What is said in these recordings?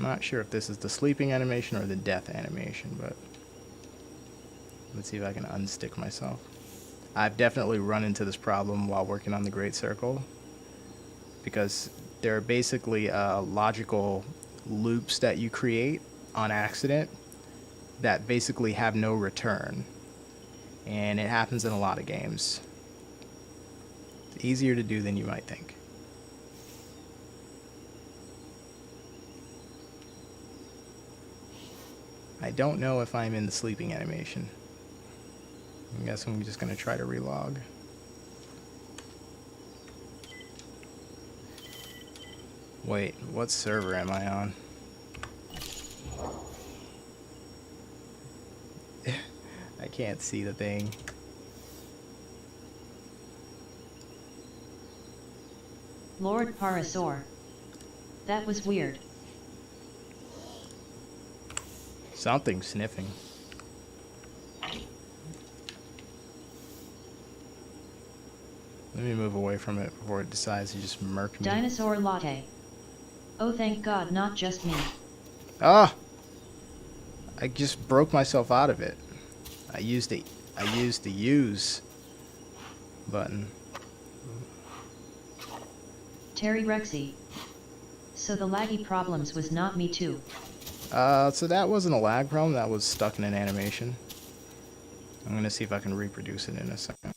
I'm not sure if this is the sleeping animation or the death animation, but let's see if I can unstick myself. I've definitely run into this problem while working on the Great Circle, because there are basically logical loops that you create on accident that basically have no return, and it happens in a lot of games. It's easier to do than you might think. I don't know if I'm in the sleeping animation. I guess I'm just going to try to relog. Wait, what server am I on? I can't see the thing. Lord Parasaur. That was weird. Something sniffing. Let me move away from it before it decides to just murk me. Dinosaur latte. Oh, thank God, not just me. Ah! I just broke myself out of it. I used the use button. Terry Rexy. So the laggy problems was not me too. So that wasn't a lag problem, that was stuck in an animation. I'm gonna see if I can reproduce it in a second.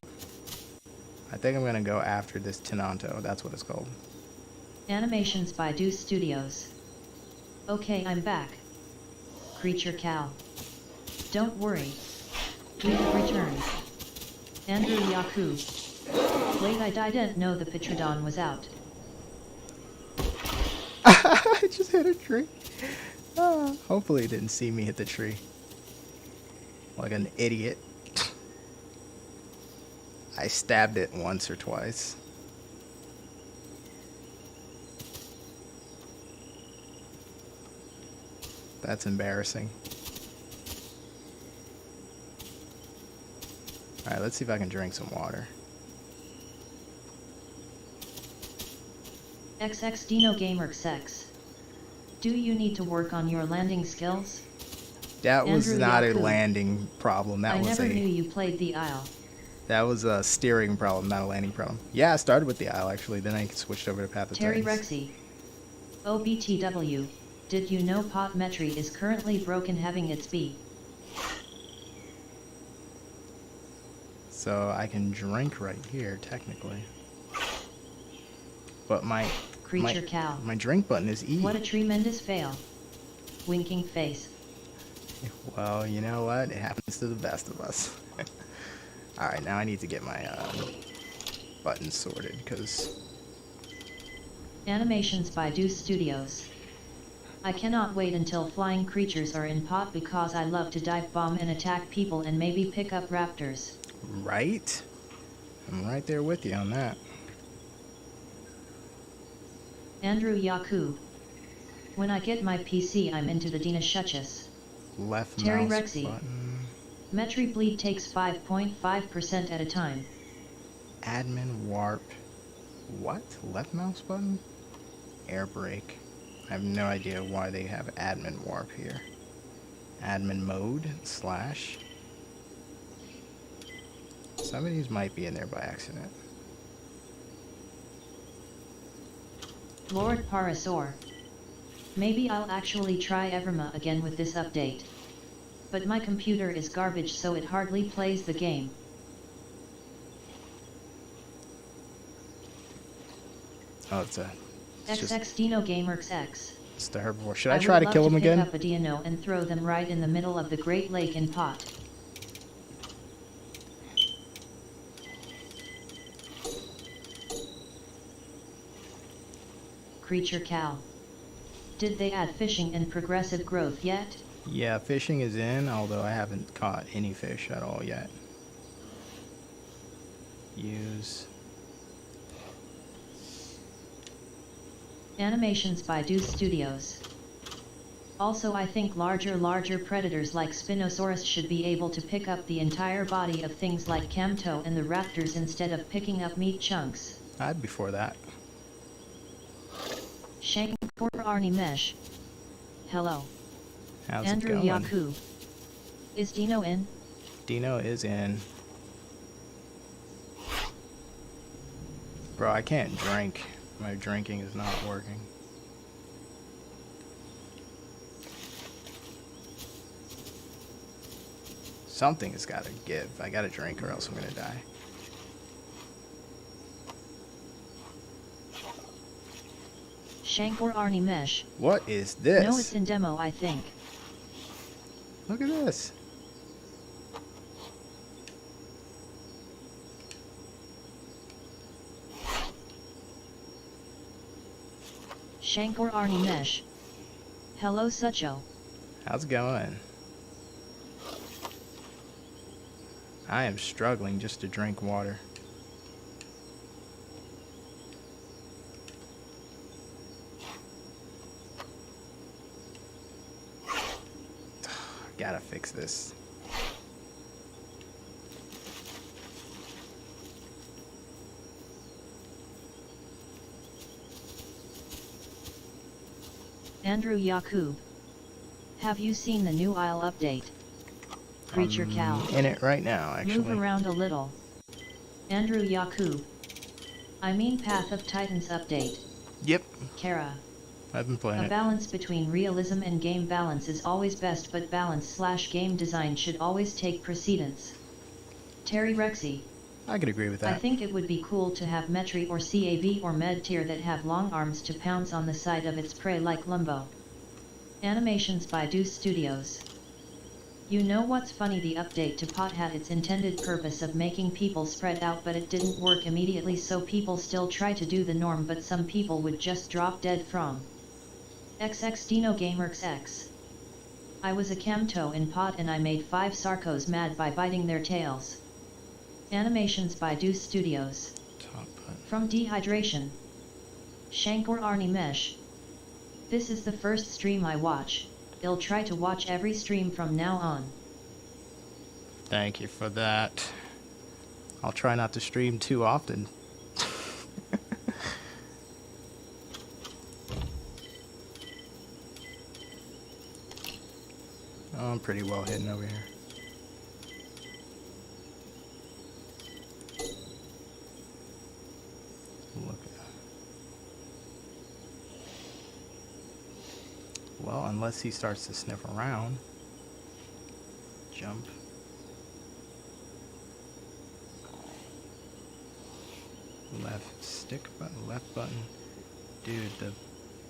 I think I'm gonna go after this Tenanto, that's what it's called. Animations by Deuce Studios. Okay, I'm back. Creature Cal. Don't worry. We have returned. Andrew Yaku. Wait, I didn't know the Pitrodon was out. I just hit a tree. Hopefully it didn't see me hit the tree. Like an idiot. I stabbed it once or twice. That's embarrassing. Alright, let's see if I can drink some water. XX Dino Gamer X. Do you need to work on your landing skills? That was Andrew not Yaku. a landing problem. That I was never a knew you played the Isle. that was a steering problem, not a landing problem. Yeah, I started with the Isle actually, then I switched over to Path of Terry Titans. Rexy. OBTW. Did you know Potmetry is currently broken having its B? So I can drink right here, technically. But my Creature Cal. my drink button is E. What a tremendous fail. Winking face. Well, you know what? It happens to the best of us. Alright, now I need to get my buttons sorted, because... Animations by Deuce Studios. I cannot wait until flying creatures are in pot because I love to dive bomb and attack people and maybe pick up raptors. Right? I'm right there with you on that. Andrew Yaku. When I get my PC I'm into the DINOS. Left Terry mouse Rexy. button. Metry bleed takes 5.5% at a time. Admin warp. What? Left mouse button? Air brake. I have no idea why they have admin warp here. Admin mode slash. Some of these might be in there by accident. Lord Parasaur. Maybe I'll actually try Everma again with this update. But my computer is garbage so it hardly plays the game. Oh, it's XX Dino Gamer X. it's the herbivore. Should I try to kill him again? I would love to pick up a Dino and throw them right in the middle of the Great Lake in pot. Creature Cal. Did they add fishing and progressive growth yet? Yeah, fishing is in, although I haven't caught any fish at all yet. Use. Animations by Deuce Studios. Also I think larger predators like Spinosaurus should be able to pick up the entire body of things like Camto and the raptors instead of picking up meat chunks. I'd be for that. Shank for Arnie Mesh. Hello. How's Andrew it going? Yakub. Is Dino in? Dino is in. Bro, I can't drink. My drinking is not working. Something has got to give. I got to drink or else I'm going to die. Shankor Arnie Mesh. What is this? No, it's in demo, I think. Look at this. Shankor Arnie Mesh. Hello Sucho. How's it going? I am struggling just to drink water. Gotta fix this. Andrew Yakub. Have you seen the new Isle update? Creature Cow. In it right now, actually. Move around a little. Andrew Yakub. I mean Path of Titans update. Yep, Cera. I've been playing A it. balance between realism and game balance is always best, but balance/game design should always take precedence. Terry Rexy. I could agree with I that. think it would be cool to have Metri or CAV or Med Tier that have long arms to pounce on the side of its prey like Lumbo. Animations by Deuce Studios. You know what's funny? The update to Pot had its intended purpose of making people spread out, but it didn't work immediately, so people still try to do the norm, but some people would just drop dead from. XX Dino Gamers X. I was a Camto in Pot and I made 5 Sarcos mad by biting their tails. Animations by Deuce Studios. Top button. From Dehydration. Shankor Arnie Mesh. This is the first stream I watch. I'll try to watch every stream from now on. Thank you for that. I'll try not to stream too often. Oh, I'm pretty well hidden over here. Look. Well, unless he starts to sniff around. Jump. Left stick button, left button. Dude, the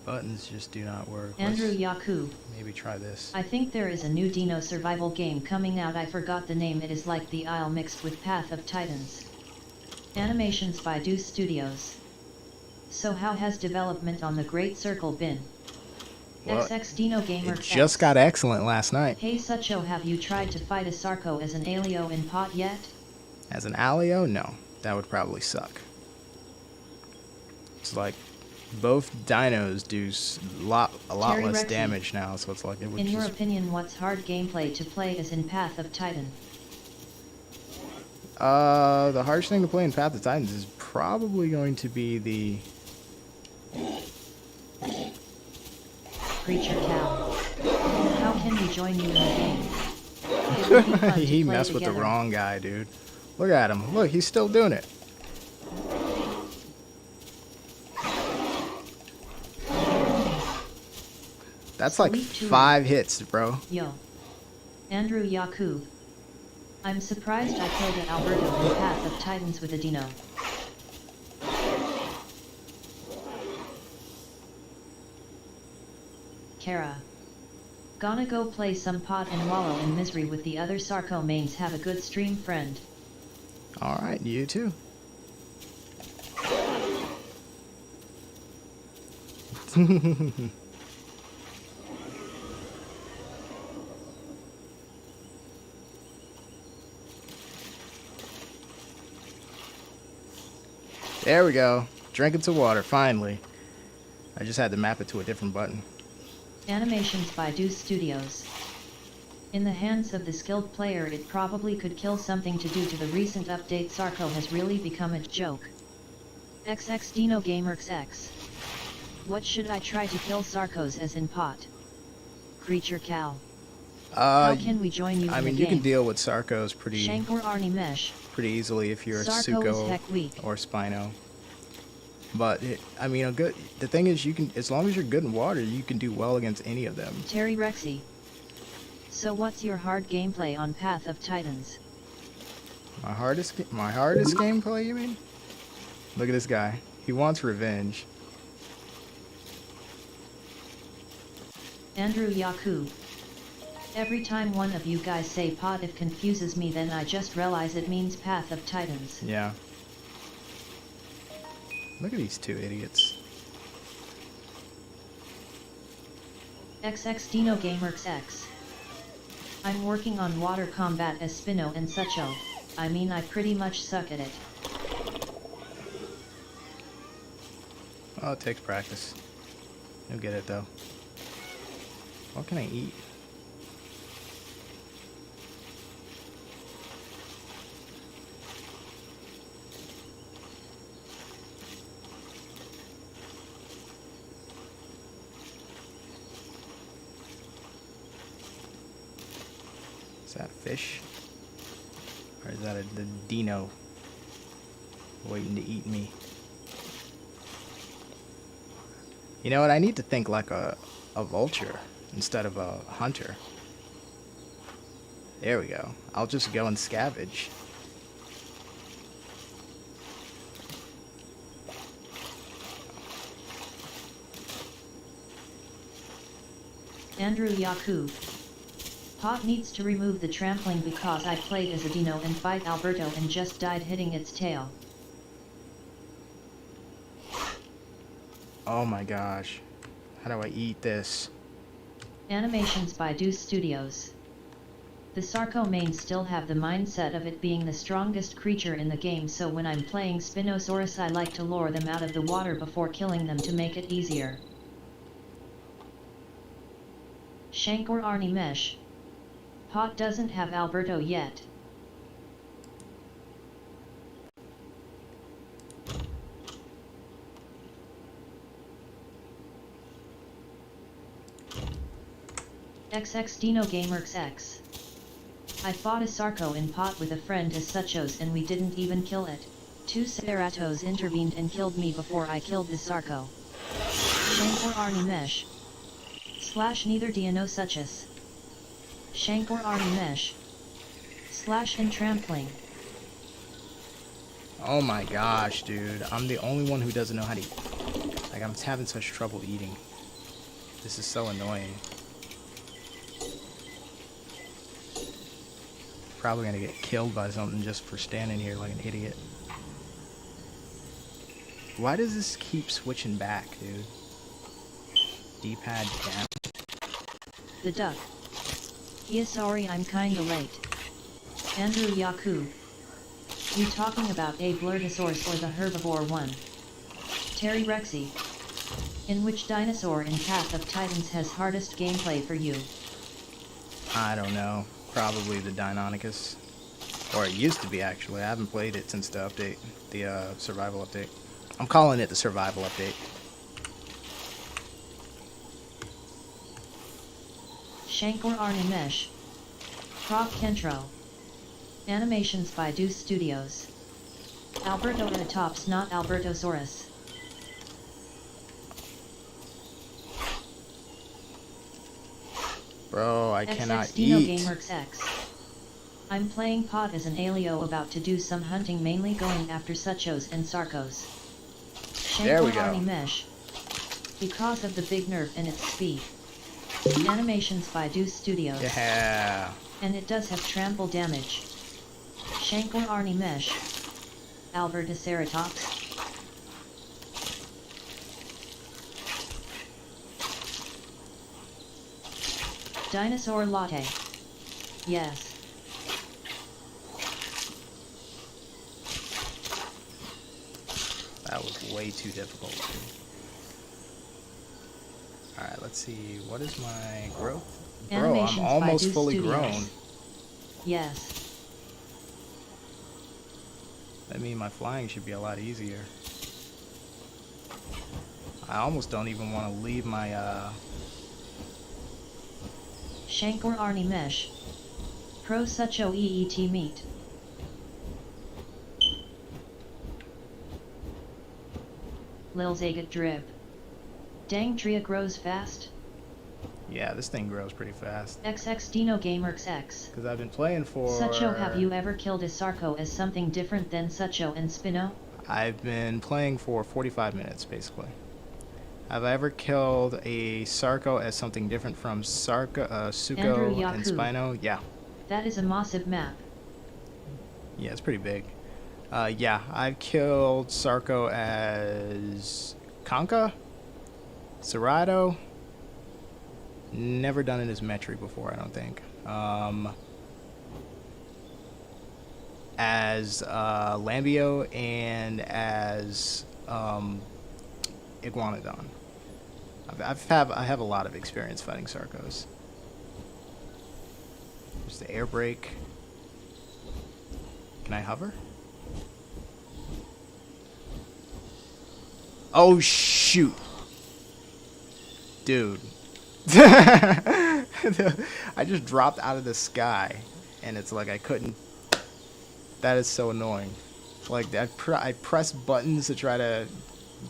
buttons just do not work. Andrew Let's Yakub. maybe try this. I think there is a new Dino survival game coming out. I forgot the name. It is like the Isle mixed with Path of Titans. Animations by Deuce Studios. So how has development on the Great Circle been? Well, XX Dino Gamer It just got excellent last night. Hey Sucho, have you tried to fight a Sarco as an Alio in Pot yet? As an Alio, no. That would probably suck. It's like both dinos do a lot Terry less Rexy. damage now, so it's like it would In your just... opinion, what's hard gameplay to play as in Path of Titan? The hardest thing to play in Path of Titans is probably going to be the... Creature Cow. How can we join you in the game? It would be fun to He play messed with the together. wrong guy, dude. Look at him. Look, he's still doing it. That's like Sweet too. 5 hits, bro. Yo. Andrew Yakub. I'm surprised I killed an Alberto in Path of Titans with a Dino. Cera. Gonna go play some Pot and wallow in misery with the other Sarco mains. Have a good stream, friend. Alright, you too. There we go. Drinking some water, finally. I just had to map it to a different button. Animations by Deuce Studios. In the hands of the skilled player, it probably could kill something. To do to the recent update, Sarco has really become a joke. XX Dino Gamers X. What should I try to kill Sarcos as in Pot? Creature Cal. Uh, How can we join you I in mean, the you game? can deal with Sarcos pretty Shankor Arnie Mesh. easily if you're a Sarco is Sucho heck weak. or Spino. But I mean, the thing is, you can, as long as you're good in water, you can do well against any of them. Terry Rexy. So what's your hard gameplay on Path of Titans? My hardest gameplay, you mean? Look at this guy. He wants revenge. Andrew Yaku. Every time one of you guys say pod, it confuses me, then I just realize it means Path of Titans. Yeah. Look at these two idiots. XX Dino Gamers X. I'm working on water combat as Spino and Sucho. I mean, I pretty much suck at it. Oh, it takes practice. You'll get it though. What can I eat? Is that fish? Or is that the dino waiting to eat me? You know what? I need to think like a vulture instead of a hunter. There we go. I'll just go and scavenge. Andrew Yaku. Pot needs to remove the trampling because I played as a dino and fight Alberto and just died hitting its tail. Oh my gosh. How do I eat this? Animations by Deuce Studios. The Sarco mains still have the mindset of it being the strongest creature in the game, so when I'm playing Spinosaurus I like to lure them out of the water before killing them to make it easier. Shankor Arnie Mesh. Pot doesn't have Alberto yet. XX Dino Gamers X. I fought a Sarco in Pot with a friend as Suchos and we didn't even kill it. Two Ceratos intervened and killed me before I killed the Sarco. Shankor Arnie Mesh. / neither DINOS Suchus. Shankor Arnie Mesh. / and trampling. Oh my gosh, dude. I'm the only one who doesn't know how to eat. Like, I'm having such trouble eating. This is so annoying. Probably gonna get killed by something just for standing here like an idiot. Why does this keep switching back, dude? D-pad down. The duck. Yeah, sorry, I'm kinda late. Andrew Yaku. You talking about a Blurtosaurus or the herbivore one? Terry Rexy. In which dinosaur in Path of Titans has hardest gameplay for you? I don't know. Probably the Deinonychus. Or it used to be, actually. I haven't played it since the update. The survival update. I'm calling it the survival update. Shankor Arnie Mesh. Prof Kentro. Animations by Deuce Studios. Alberto Eratops, not Albertosaurus. Bro, I cannot Dino eat. Gamers X. I'm playing Pot as an alio about to do some hunting, mainly going after Suchos and Sarcos. There we Shankor go. Arnie Mesh. Because of the big nerf and its speed. Animations by Deuce Studios. Yeah. And it does have trample damage. Shankor Arnie Mesh. Albertoceratops. Dinosaur Latte. Yes. That was way too difficult. Alright, let's see. What is my growth? Bro, I'm Animations by almost Deuce fully Studios. grown. Yes. That means my flying should be a lot easier. I almost don't even want to leave my Shankor Arni Mesh. Pro Sucho EET Meat. Lil Zagat Drip. Dang Tria grows fast? Yeah, this thing grows pretty fast. XX Dino Gamerx X. Because I've been playing for... Sucho, have you ever killed a Sarco as something different than Sucho and Spino? I've been playing for 45 minutes, basically. Have I ever killed a Sarco as something different from Sucho and Spino? Yeah. That is a massive map. Yeah, it's pretty big. Yeah, I've killed Sarco as Conka, Cerado. Never done it as Metri before, I don't think. As Lambio and as Iguanodon. I have a lot of experience fighting Sarcos. There's the air brake. Can I hover? Oh shoot. Dude. I just dropped out of the sky and it's like I couldn't. That is so annoying. Like I pressed buttons to try to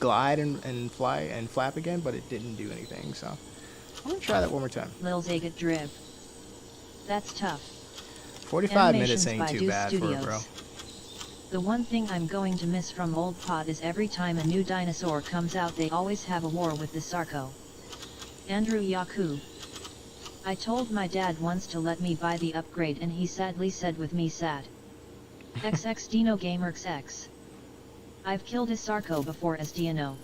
glide and fly and flap again, but it didn't do anything. So I'm gonna try that one more time. Lil Zagat Drip. That's tough. 45 minutes ain't too bad for it, bro. The one thing I'm going to miss from Old Pod is every time a new dinosaur comes out they always have a war with the Sarco. Andrew Yaku. I told my dad once to let me buy the upgrade and he sadly said with me sad. XX Dino Gamerx X. I've killed a Sarco before as DINO.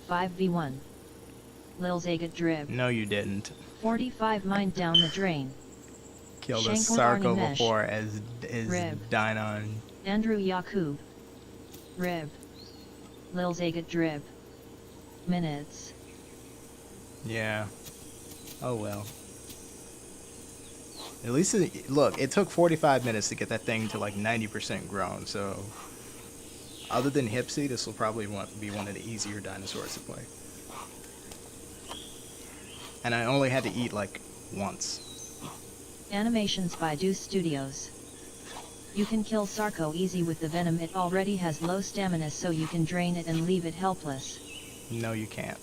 5v1. Lil Zagat Drib. No you didn't. 45 mine down the drain. Killed a Sarco before as Dinon. Andrew Yakub. Rib. Lil Zagat Drib. Minutes. Yeah. Oh well. At least, look, it took 45 minutes to get that thing to like 90% grown, so other than Hipsy, this will probably be one of the easier dinosaurs to play. And I only had to eat like once. Animations by Deuce Studios. You can kill Sarco easy with the venom. It already has low stamina, so you can drain it and leave it helpless. No, you can't.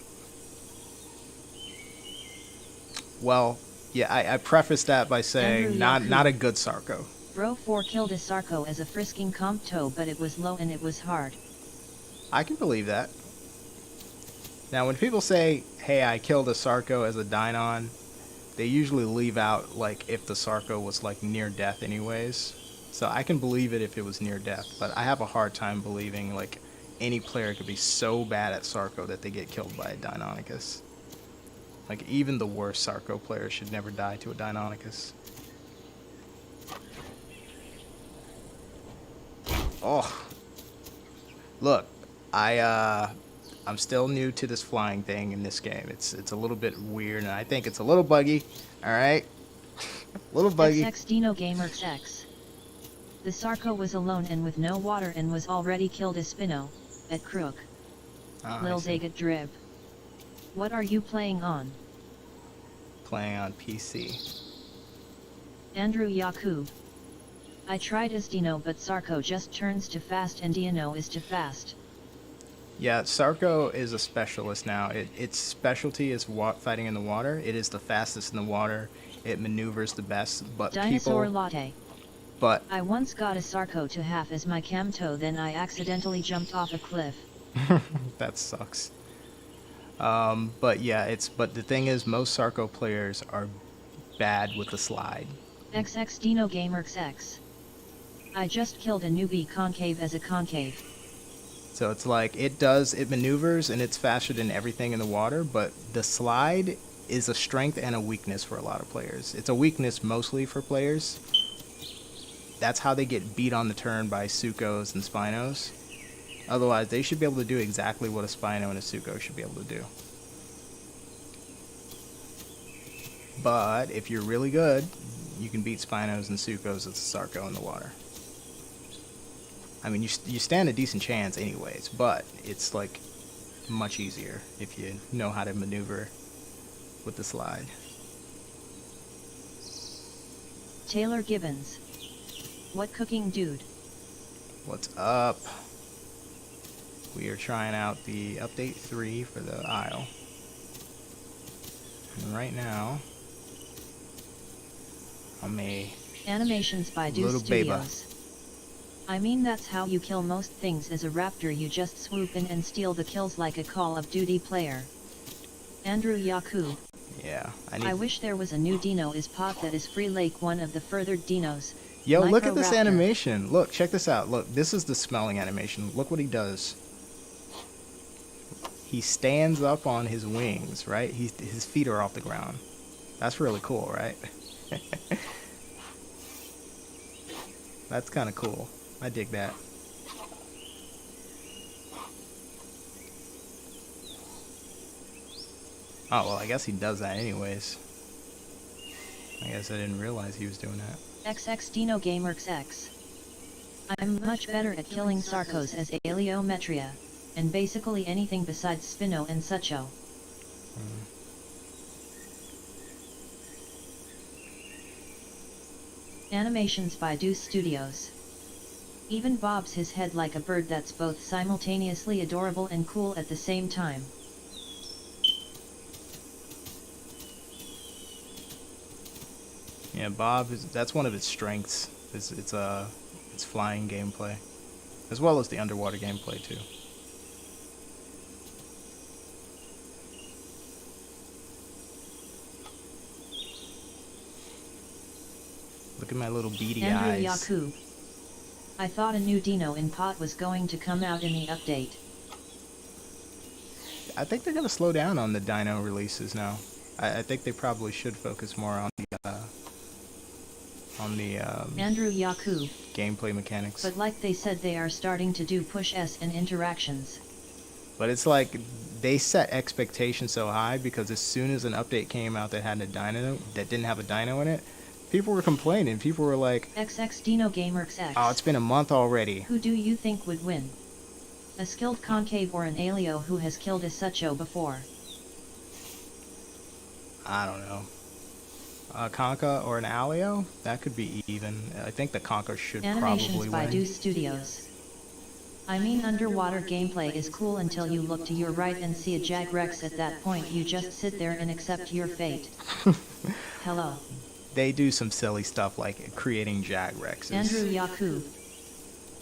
Well, yeah, I prefaced that by saying not a good Sarco. Bro 4 killed a Sarco as a frisking compto, but it was low and it was hard. I can believe that. Now, when people say, hey, I killed a Sarco as a Dinon, they usually leave out, like, if the Sarco was, like, near death anyways. So I can believe it if it was near death, but I have a hard time believing, like, any player could be so bad at Sarco that they get killed by a Deinonychus. Like, even the worst Sarco player should never die to a Deinonychus. Oh. Look, I'm still new to this flying thing in this game. It's a little bit weird, and I think it's a little buggy. All right, a little buggy. XX Dino Gamerx X. The Sarco was alone and with no water and was already killed a Spino at Crook. Lil Zagat Drib. What are you playing on? Playing on PC. Andrew Yakub. I tried as Dino, but Sarco just turns to fast and Dino is too fast. Yeah, Sarco is a specialist now. Its specialty is fighting in the water. It is the fastest in the water. It maneuvers the best, but Dinosaur Latte. But I once got a Sarco to half as my camto, then I accidentally jumped off a cliff. That sucks. But yeah, but the thing is, most Sarco players are bad with the slide. XX Dino Gamerx X. I just killed a newbie concave as a concave. So it's like, it maneuvers and it's faster than everything in the water, but the slide is a strength and a weakness for a lot of players. It's a weakness mostly for players. That's how they get beat on the turn by Suchos and Spinos. Otherwise, they should be able to do exactly what a Spino and a Sucho should be able to do. But if you're really good, you can beat Spinos and Suchos as a Sarco in the water. I mean, you stand a decent chance anyways, but it's like much easier if you know how to maneuver with the slide. Taylor Gibbons. What cooking, dude? What's up? We are trying out the update 3 for the Isle. And right now, I'm a Animations by Do little Studios. I mean, that's how you kill most things as a raptor. You just swoop in and steal the kills like a Call of Duty player. Andrew Yakub. Yeah, I wish there was a new dino is pot that is free like one of the furthered dinos. Yo, look at this Microraptor. animation. Look, check this out. Look, this is the smelling animation. Look what he does. He stands up on his wings, right? His feet are off the ground. That's really cool, right? That's kind of cool. I dig that. Oh, well, I guess he does that anyways. I guess I didn't realize he was doing that. XX Dino Gamerx X. I'm much better at killing Sarcos as Aliometria, and basically anything besides Spino and Sucho. Animations by Do Studios. Even bobs his head like a bird that's both simultaneously adorable and cool at the same time. Yeah, Bob that's one of its strengths. It's flying gameplay, as well as the underwater gameplay too. Look at my little beady Andrew eyes. Yakub. I thought a new dino in pot was going to come out in the update. I think they're gonna slow down on the dino releases now. I think they probably should focus more on the Andrew Yakub. gameplay mechanics. But like they said, they are starting to do push S and interactions. But it's like they set expectations so high because as soon as an update came out that had a dino that didn't have a dino in it, people were complaining. People were like, XX Dino Gamerx X. "Oh, it's been a month already." Who do you think would win? A skilled concave or an alio who has killed a Sucho before? I don't know. A Conka or an Alio? That could be even. I think the Conka should Animations probably by win. Do Studios. I mean, underwater gameplay is cool until you look to your right and see a Jagrex. At that point you just sit there and accept your fate. Hello. They do some silly stuff like creating Jagrexes. Andrew Yakub.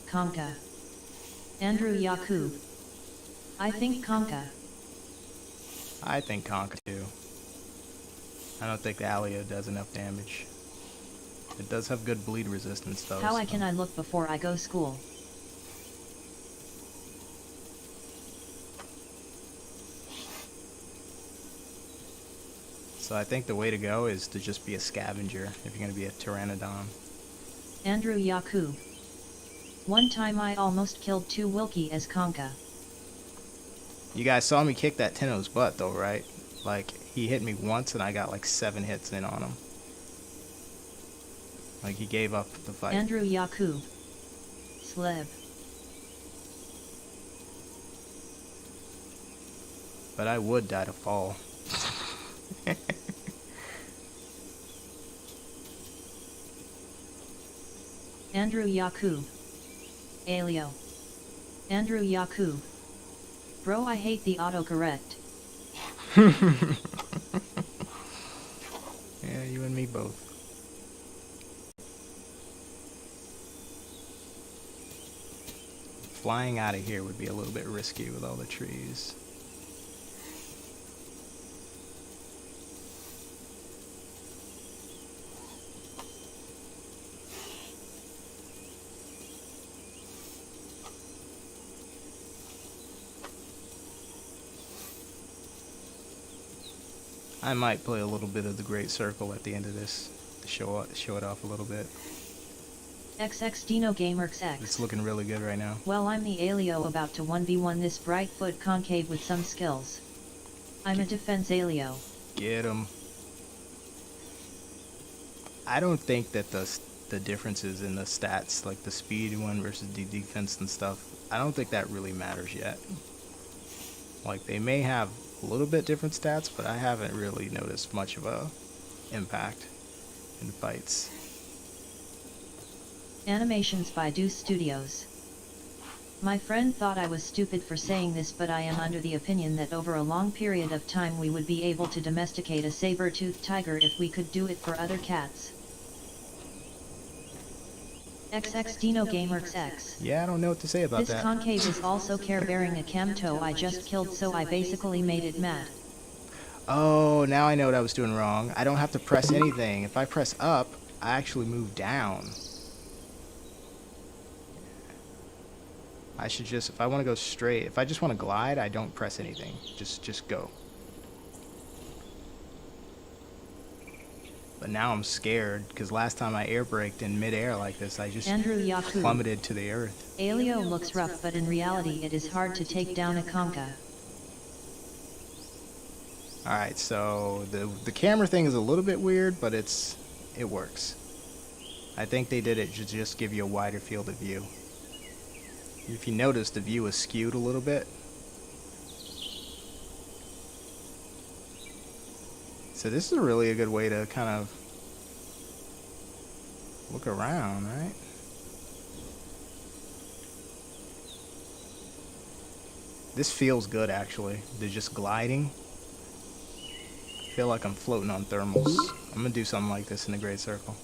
Conka. Andrew Yakub. I think Conka. I think Conka too. I don't think the Alio does enough damage. It does have good bleed resistance though. How so. can I look before I go school? So I think the way to go is to just be a scavenger if you're going to be a Pteranodon. Andrew Yakub. One time I almost killed 2 Wilkie as Conka. You guys saw me kick that Tenno's butt though, right? Like, he hit me once and I got like 7 hits in on him. Like, he gave up the fight. Andrew Yakub. Sleb. But I would die to fall. Andrew Yakub. Alio. Andrew Yakub. Bro, I hate the autocorrect. Yeah, you and me both. Flying out of here would be a little bit risky with all the trees. I might play a little bit of the Great Circle at the end of this to show it off a little bit. XX Dino Gamerx X. It's looking really good right now. Well, I'm the Alio about to 1v1 this Brightfoot concave with some skills. I'm a defense Alio. Get him. I don't think that the differences in the stats, like the speed one versus the defense and stuff, I don't think that really matters yet. Like, they may have a little bit different stats, but I haven't really noticed much of a impact in fights. Animations by Deuce Studios. My friend thought I was stupid for saying this, but I am under the opinion that over a long period of time we would be able to domesticate a saber-toothed tiger if we could do it for other cats. XX Dino Gamerx X. Yeah, I don't know what to say about This that. concave is also care-bearing a camto I just killed, so I basically made it mad. Oh, now I know what I was doing wrong. I don't have to press anything. If I press up, I actually move down. I should just, if I want to go straight, if I just want to glide, I don't press anything. Just go. But now I'm scared, because last time I air braked in midair like this, I just plummeted to the earth. Alio looks rough, but in reality it is hard to take down a conga. Alright, so the camera thing is a little bit weird, but it works. I think they did it to just give you a wider field of view. If you notice, the view is skewed a little bit. So this is really a good way to kind of look around, right? This feels good, actually. They're just gliding. I feel like I'm floating on thermals. I'm gonna do something like this in the Great Circle.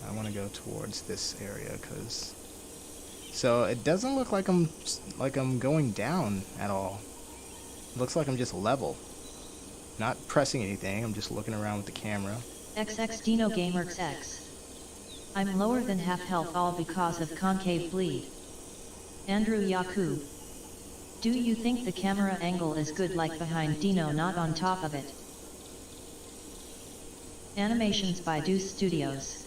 I want to go towards this area, because so it doesn't look like I'm going down at all. It looks like I'm just level, not pressing anything. I'm just looking around with the camera. XX Dino Gamerx X. I'm lower than half health, all because of concave bleed. Andrew Yakub. Do you think the camera angle is good, like behind Dino, not on top of it? Animations by Deuce Studios.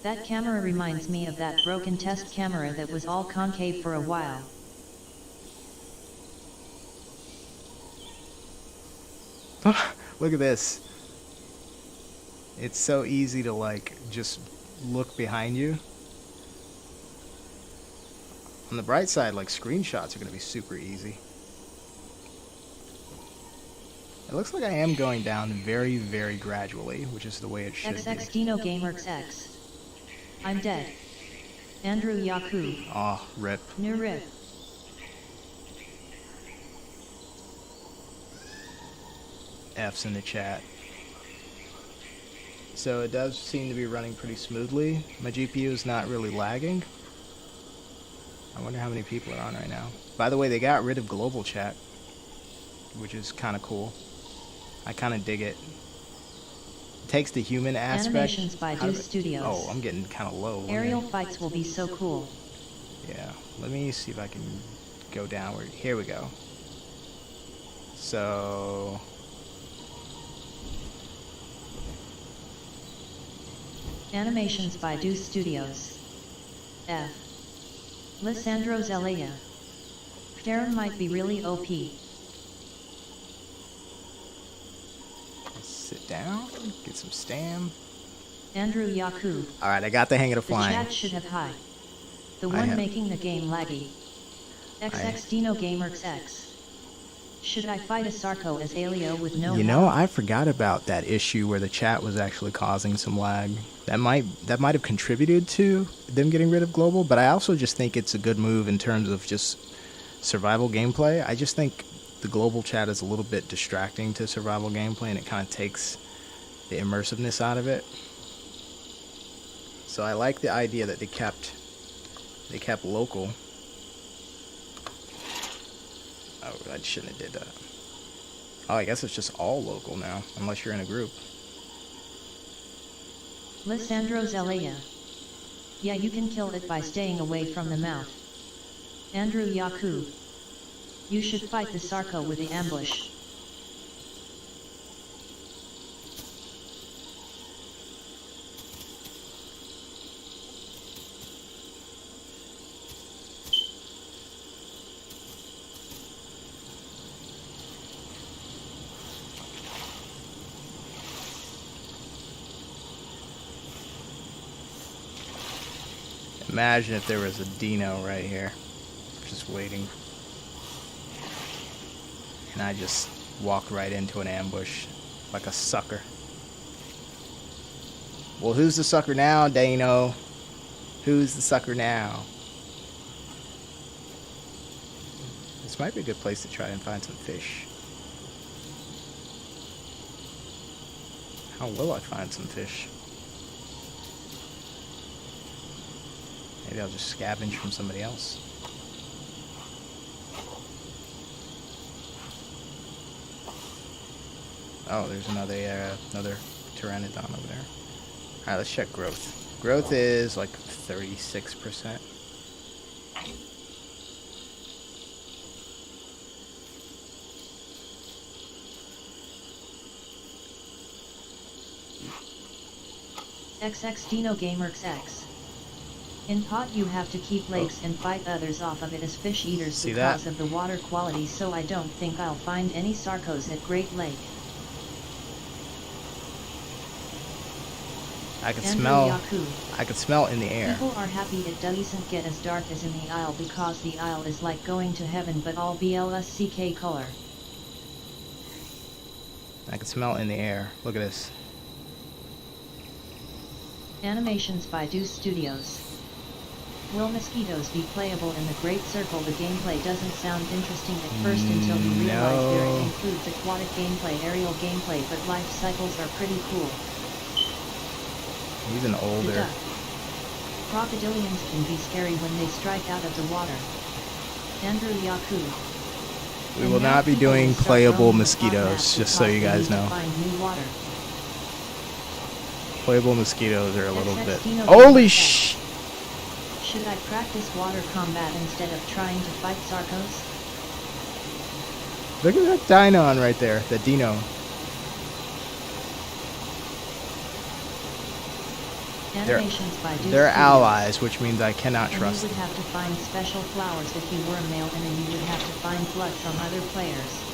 That camera reminds me of that broken test camera that was all concave for a while. Look at this. It's so easy to like just look behind you. On the bright side, like screenshots are going to be super easy. It looks like I am going down very, very gradually, which is the way it should XX be. Dino Gamerx X. I'm dead. Andrew Yakub. Aw, rip. New rip. F's in the chat. So it does seem to be running pretty smoothly. My GPU is not really lagging. I wonder how many people are on right now. By the way, they got rid of global chat, which is kind of cool. I kind of dig it. Takes the human aspect. Animations by Deuce Studios. Oh, I'm getting kind of low. Aerial fights will be so cool. Yeah, let me see if I can go downward. Here we go. So Animations by Deuce Studios. F. Lissandro Zelaya. Darren might be really OP. sit down, get some stam. Andrew Yakub. Alright, I got the hang of the The flying. chat should have high. The one making the game laggy. XX Dino Gamerx X. Should I fight a Sarco as Alio with no You know, I forgot about that issue where the chat was actually causing some lag. That might have contributed to them getting rid of global, but I also just think it's a good move in terms of just survival gameplay. I just think the global chat is a little bit distracting to survival gameplay, and it kind of takes the immersiveness out of it. So I like the idea that they kept local. Oh, I shouldn't have did that. Oh, I guess it's just all local now, unless you're in a group. Lissandro Zelaya. Yeah, you can kill it by staying away from the mouth. Andrew Yakub. You should fight the Sarco with the ambush. Imagine if there was a Dino right here, just waiting. And I just walked right into an ambush like a sucker. Well, who's the sucker now, Dano? Who's the sucker now? This might be a good place to try and find some fish. How will I find some fish? Maybe I'll just scavenge from somebody else. Oh, there's another pteranodon over there. Alright, let's check growth. Growth is like 36%. XX Dino Gamerx X. In pod you have to keep lakes and fight others off of it as fish eaters See because that? of the water quality, so I don't think I'll find any sarcos at Great Lake. I can Andrew smell. Yaku. I can smell in the air. People are happy it doesn't get as dark as in the Isle because the Isle is like going to heaven but all BLSCK color. I can smell in the air. Look at this. Animations by Deuce Studios. Will mosquitoes be playable in the Great Circle? The gameplay doesn't sound interesting at first until you realize there includes aquatic gameplay, aerial gameplay, but life cycles are pretty cool. He's an The older. duck. Crocodilians can be scary when they strike out of the water. Andrew Yaku. We And will now not be people doing will start playable roaming the mosquitoes, podcast just so you because guys they need know. to find new water. Playable mosquitoes are a little XX bit. Dino Holy Gamerx sh! X. Should I practice water combat instead of trying to fight sarcos? Look at that Dinon right there, the Dino. Animations by Deuce They're Studios. allies, which means I cannot And trust you would them. have to find special flowers if you were a male, and then you would have to find blood from other players.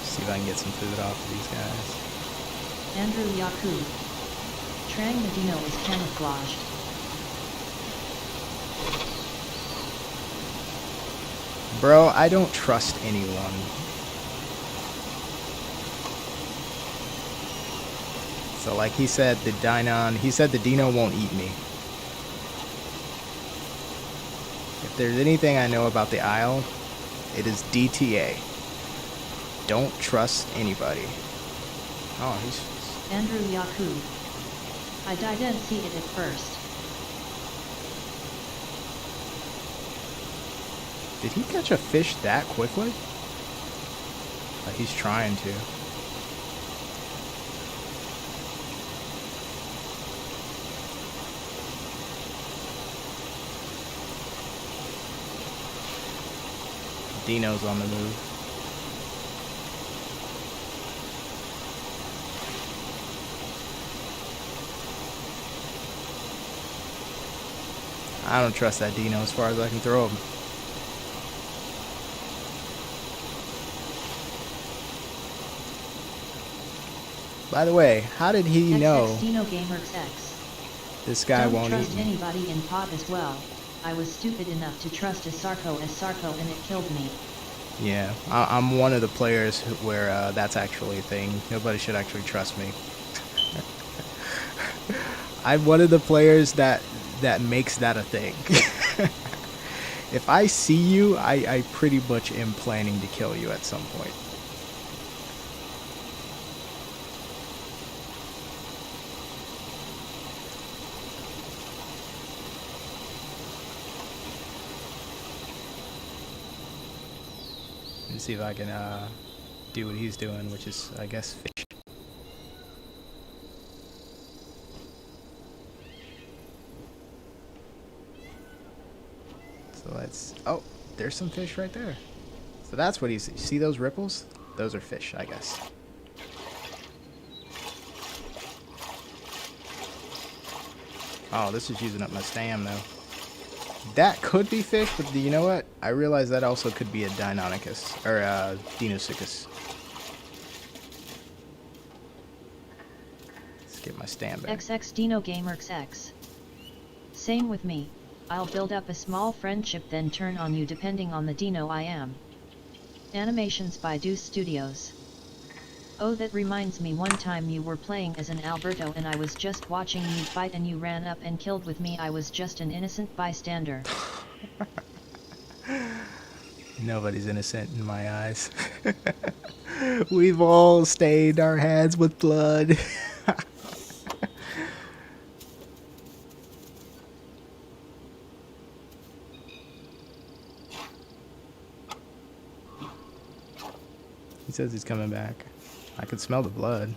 See if I can get some food off of these guys. Andrew Yaku. Trang the Dino is camouflaged. Bro, I don't trust anyone. So like he said, the Dino won't eat me. If there's anything I know about the Isle, it is DTA. Don't trust anybody. Oh, he's... Andrew Yaku. I didn't see it at first. Did he catch a fish that quickly? Like he's trying to. Dino's on the move. I don't trust that Dino as far as I can throw him. By the way, how did he know XX Dino Gamerx X. this guy Don't won't eat trust me? anybody in pod as well. I was stupid enough to trust a Sarco and it killed me. Yeah, I'm one of the players where that's actually a thing. Nobody should actually trust me. I'm one of the players that makes that a thing. If I see you, I pretty much am planning to kill you at some point. Let me see if I can do what he's doing, which is, I guess, fish. So let's... Oh, there's some fish right there. So that's what he's... You see those ripples? Those are fish, I guess. Oh, this is using up my stam, though. That could be fish, but you know what? I realize that also could be a Deinonychus, or a Deinosuchus. Get my stand back. XX Dino Gamers X. Same with me. I'll build up a small friendship then turn on you depending on the dino I am. Animations by Deuce Studios. Oh, that reminds me, one time you were playing as an Alberto and I was just watching you fight and you ran up and killed with me. I was just an innocent bystander. Nobody's innocent in my eyes. We've all stained our hands with blood. He says he's coming back. I can smell the blood.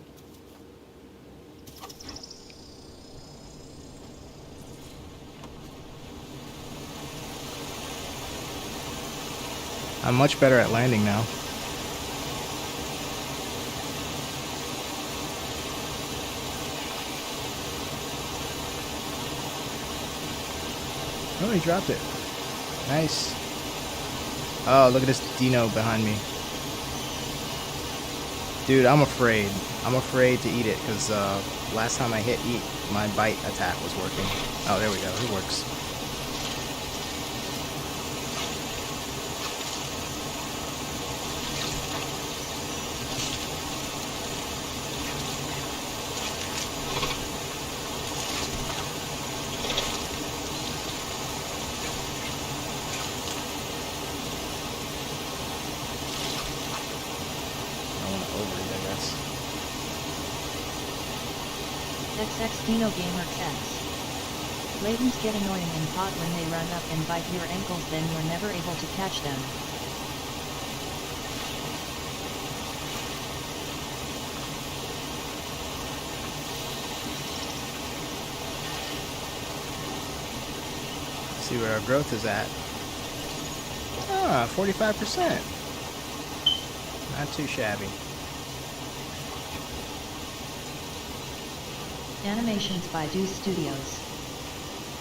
I'm much better at landing now. Oh, he dropped it. Nice. Oh, look at this dino behind me. Dude, I'm afraid. I'm afraid to eat it because last time I hit eat, my bite attack was working. Oh, there we go. It works. XX Dino Gamers X. Latents get annoying in pot when they run up and bite your ankles, then you're never able to catch them. See where our growth is at. Ah, 45%. Not too shabby. Animations by Deuce Studios.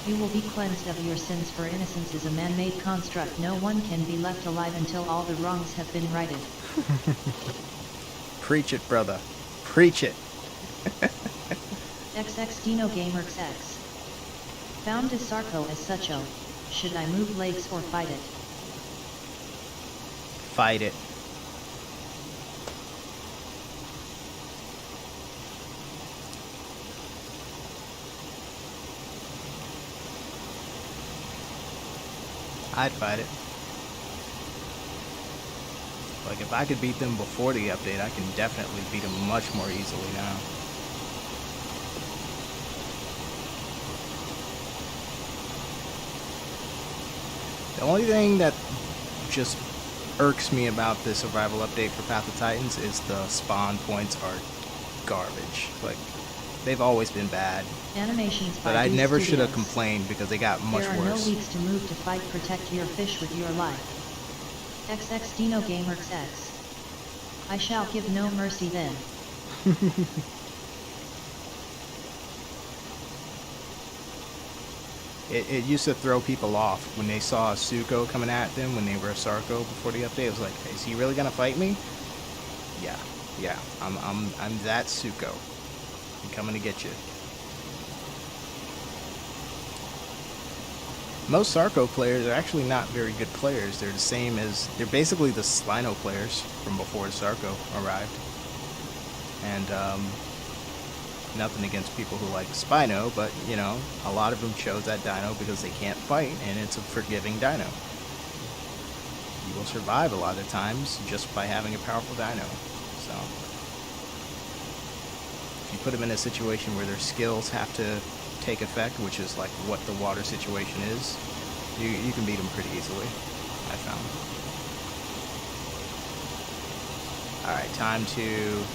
You will be cleansed of your sins, for innocence is a man-made construct. No one can be left alive until all the wrongs have been righted. Preach it, brother. Preach it. XX Dino Gamers X. Found a Sarco as Sucho. Should I move legs or fight it? Fight it. I'd fight it. Like, if I could beat them before the update, I can definitely beat them much more easily now. The only thing that just irks me about this survival update for Path of Titans is the spawn points are garbage. Like, they've always been bad. Animations by But I Deuce never should have Studios. complained because they got much There are worse. no leagues to move to fight. Protect your fish with your life. XX Dino Gamers X. I shall give no mercy then. It used to throw people off when they saw a Sucho coming at them when they were a Sarco before the update. It was like, is he really gonna fight me? Yeah. I'm that Sucho. I'm coming to get you. Most Sarco players are actually not very good players. They're the same as, they're basically the Spino players from before Sarco arrived. And nothing against people who like Spino, but you know, a lot of them chose that dino because they can't fight, and it's a forgiving dino. You will survive a lot of times just by having a powerful dino. So if you put them in a situation where their skills have to take effect, which is like what the water situation is, you can beat them pretty easily, I found. Alright, time to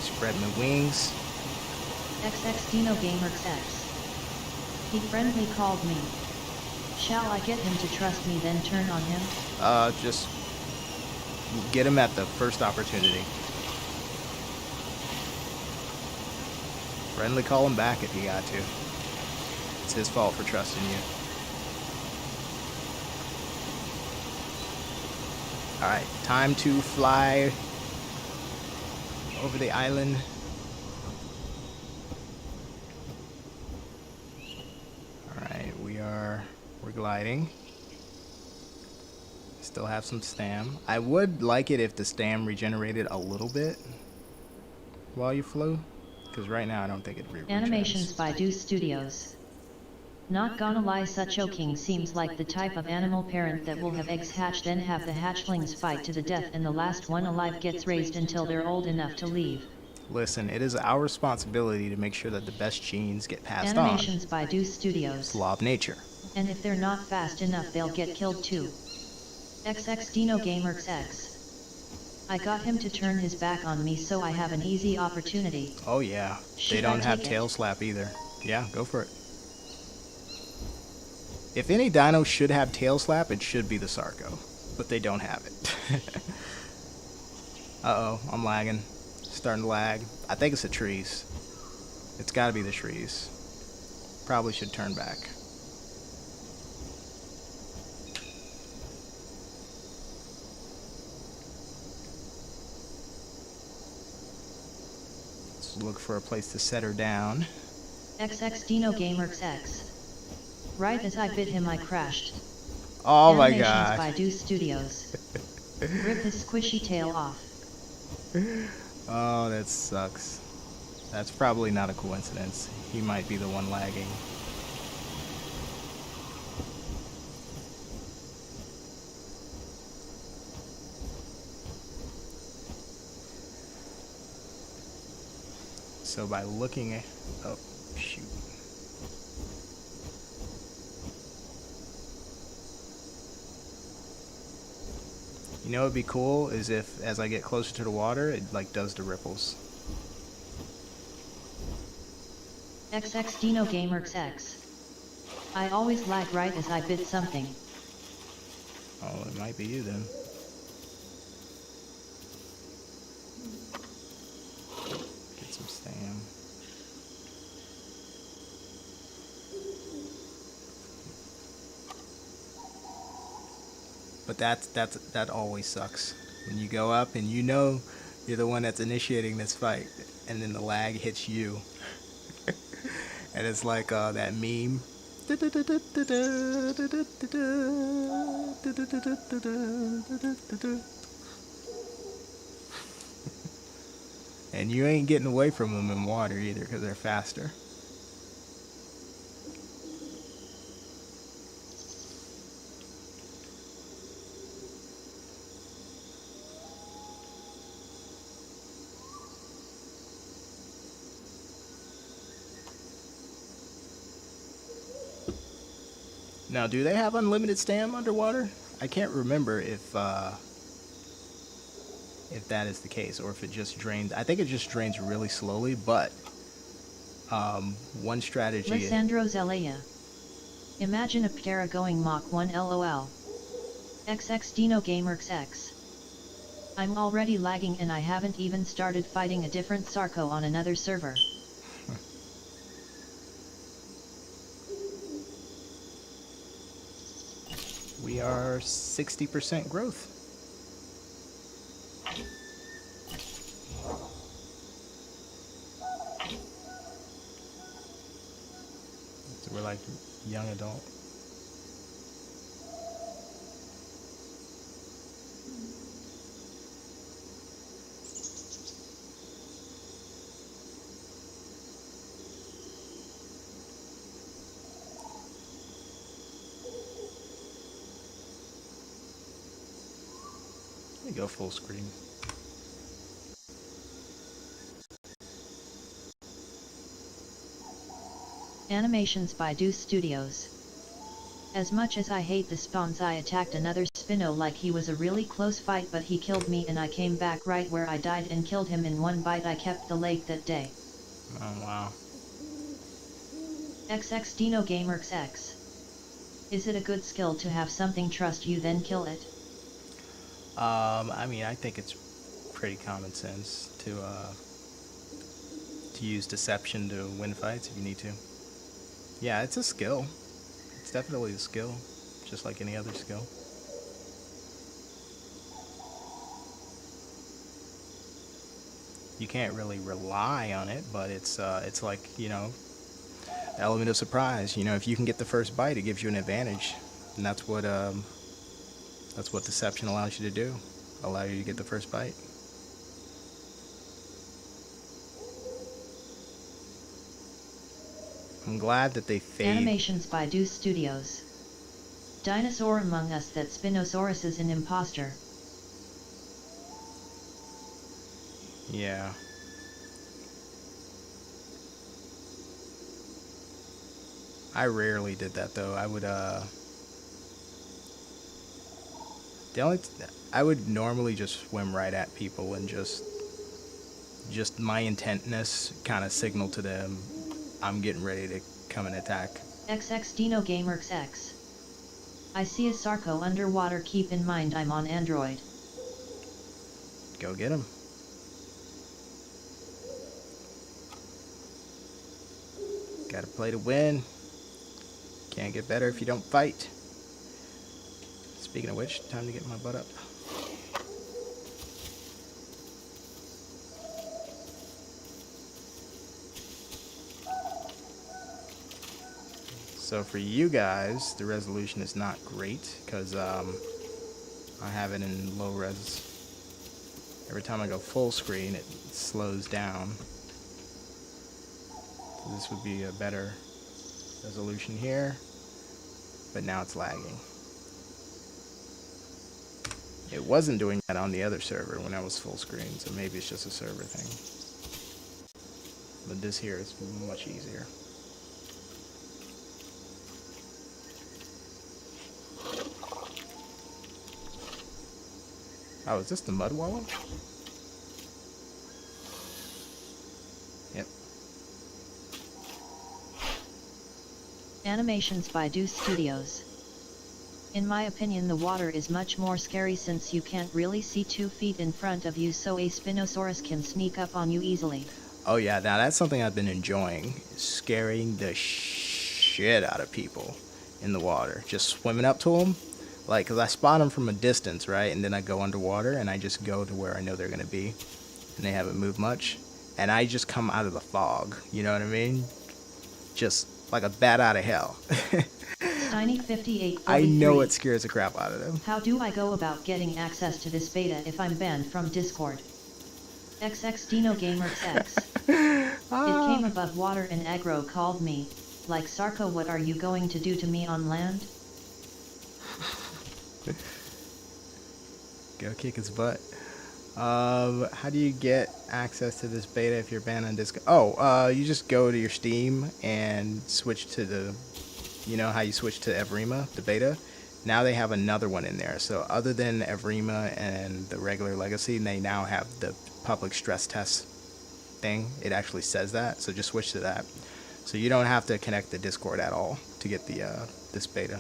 spread my wings. XX Dino Gamers X. He friendly called me. Shall I get him to trust me then turn on him? Just get him at the first opportunity. Friendly call him back if you got to. It's his fault for trusting you. Alright, time to fly over the island. We're gliding. Still have some stam. I would like it if the stam regenerated a little bit while you flew, because right now I don't think it Animations regenerates. by Deuce Studios. Not gonna lie, SuchoKing seems like the type of animal parent that will have eggs hatch, then have the hatchlings fight to the death, and the last one alive gets raised until they're old enough to leave. Listen, it is our responsibility to make sure that the best genes get passed Animations on. by Deuce It's Studios. the law of nature. And if they're not fast enough, they'll get killed too. XX Dino Gamerx X. I got him to turn his back on me, so I have an easy opportunity. Oh yeah, Should they don't I have take tail it? slap either. Yeah, go for it. If any dino should have tail slap, it should be the Sarco, but they don't have it. Uh-oh, I'm lagging. Starting to lag. I think it's the trees. It's gotta be the trees. Probably should turn back. Let's look for a place to set her down. XX Dino Gamerx X. Right as I bit him, I crashed. Oh my Animations god. by Deuce Studios. Rip his squishy tail off. Oh, that sucks. That's probably not a coincidence. He might be the one lagging. So by looking at... Oh, shoot. You know what would be cool is if, as I get closer to the water, it like does the ripples. XX Dino Gamerx X. I always lag right as I bit something. Oh, it might be you then. Get some stam. But that always sucks. When you go up and you know you're the one that's initiating this fight, and then the lag hits you. And it's like that meme. And you ain't getting away from them in water either because they're faster. Now, do they have unlimited stam underwater? I can't remember if that is the case, or if it just drains. I think it just drains really slowly, but one strategy... Lissandro Zelaya. Imagine a Cera going Mach 1 LOL. XX Dino Gamerx X. I'm already lagging and I haven't even started fighting a different Sarco on another server. We are 60% growth. So we're like young adult. Let me go full screen. Animations by Deuce Studios. As much as I hate the spawns, I attacked another Spino like he was a really close fight, but he killed me and I came back right where I died and killed him in one bite. I kept the lake that day. Oh wow. XX Dino Gamerx X. Is it a good skill to have something trust you then kill it? I mean, I think it's pretty common sense to use deception to win fights if you need to. Yeah, it's a skill. It's definitely a skill, just like any other skill. You can't really rely on it, but it's like, you know, element of surprise. You know, if you can get the first bite, it gives you an advantage, and that's what deception allows you to do. Allow you to get the first bite. I'm glad that they fade. Animations by Deuce Studios. Dinosaur among us that Spinosaurus is an imposter. Yeah. I rarely did that though. I would I would normally just swim right at people and just my intentness kind of signal to them I'm getting ready to come and attack. XX Dino Gamers X. I see a Sarco underwater, keep in mind I'm on Android. Go get him. Gotta play to win. Can't get better if you don't fight. Speaking of which, time to get my butt up. So for you guys, the resolution is not great because I have it in low res. Every time I go full screen, it slows down. So this would be a better resolution here, but now it's lagging. It wasn't doing that on the other server when I was full screen, so maybe it's just a server thing. But this here is much easier. Oh, is this the mud wallow? Yep. Animations by Deuce Studios. In my opinion, the water is much more scary since you can't really see 2 feet in front of you, so a Spinosaurus can sneak up on you easily. Oh yeah, now that's something I've been enjoying. Scaring the shit out of people in the water. Just swimming up to them. Like, cause I spot them from a distance, right? And then I go underwater and I just go to where I know they're gonna be. And they haven't moved much. And I just come out of the fog. You know what I mean? Just like a bat out of hell. Tiny5843. I know it scares the crap out of them. How do I go about getting access to this beta if I'm banned from Discord? XX Dino Gamers X. It came above water and aggro called me, like Sarco, what are you going to do to me on land? Go kick his butt. How do you get access to this beta if you're banned on Discord? Oh, you just go to your Steam and switch to the, you know how you switch to Evrima, the beta? Now they have another one in there. So other than Evrima and the regular Legacy, they now have the public stress test thing. It actually says that, so just switch to that. So you don't have to connect the Discord at all to get the this beta.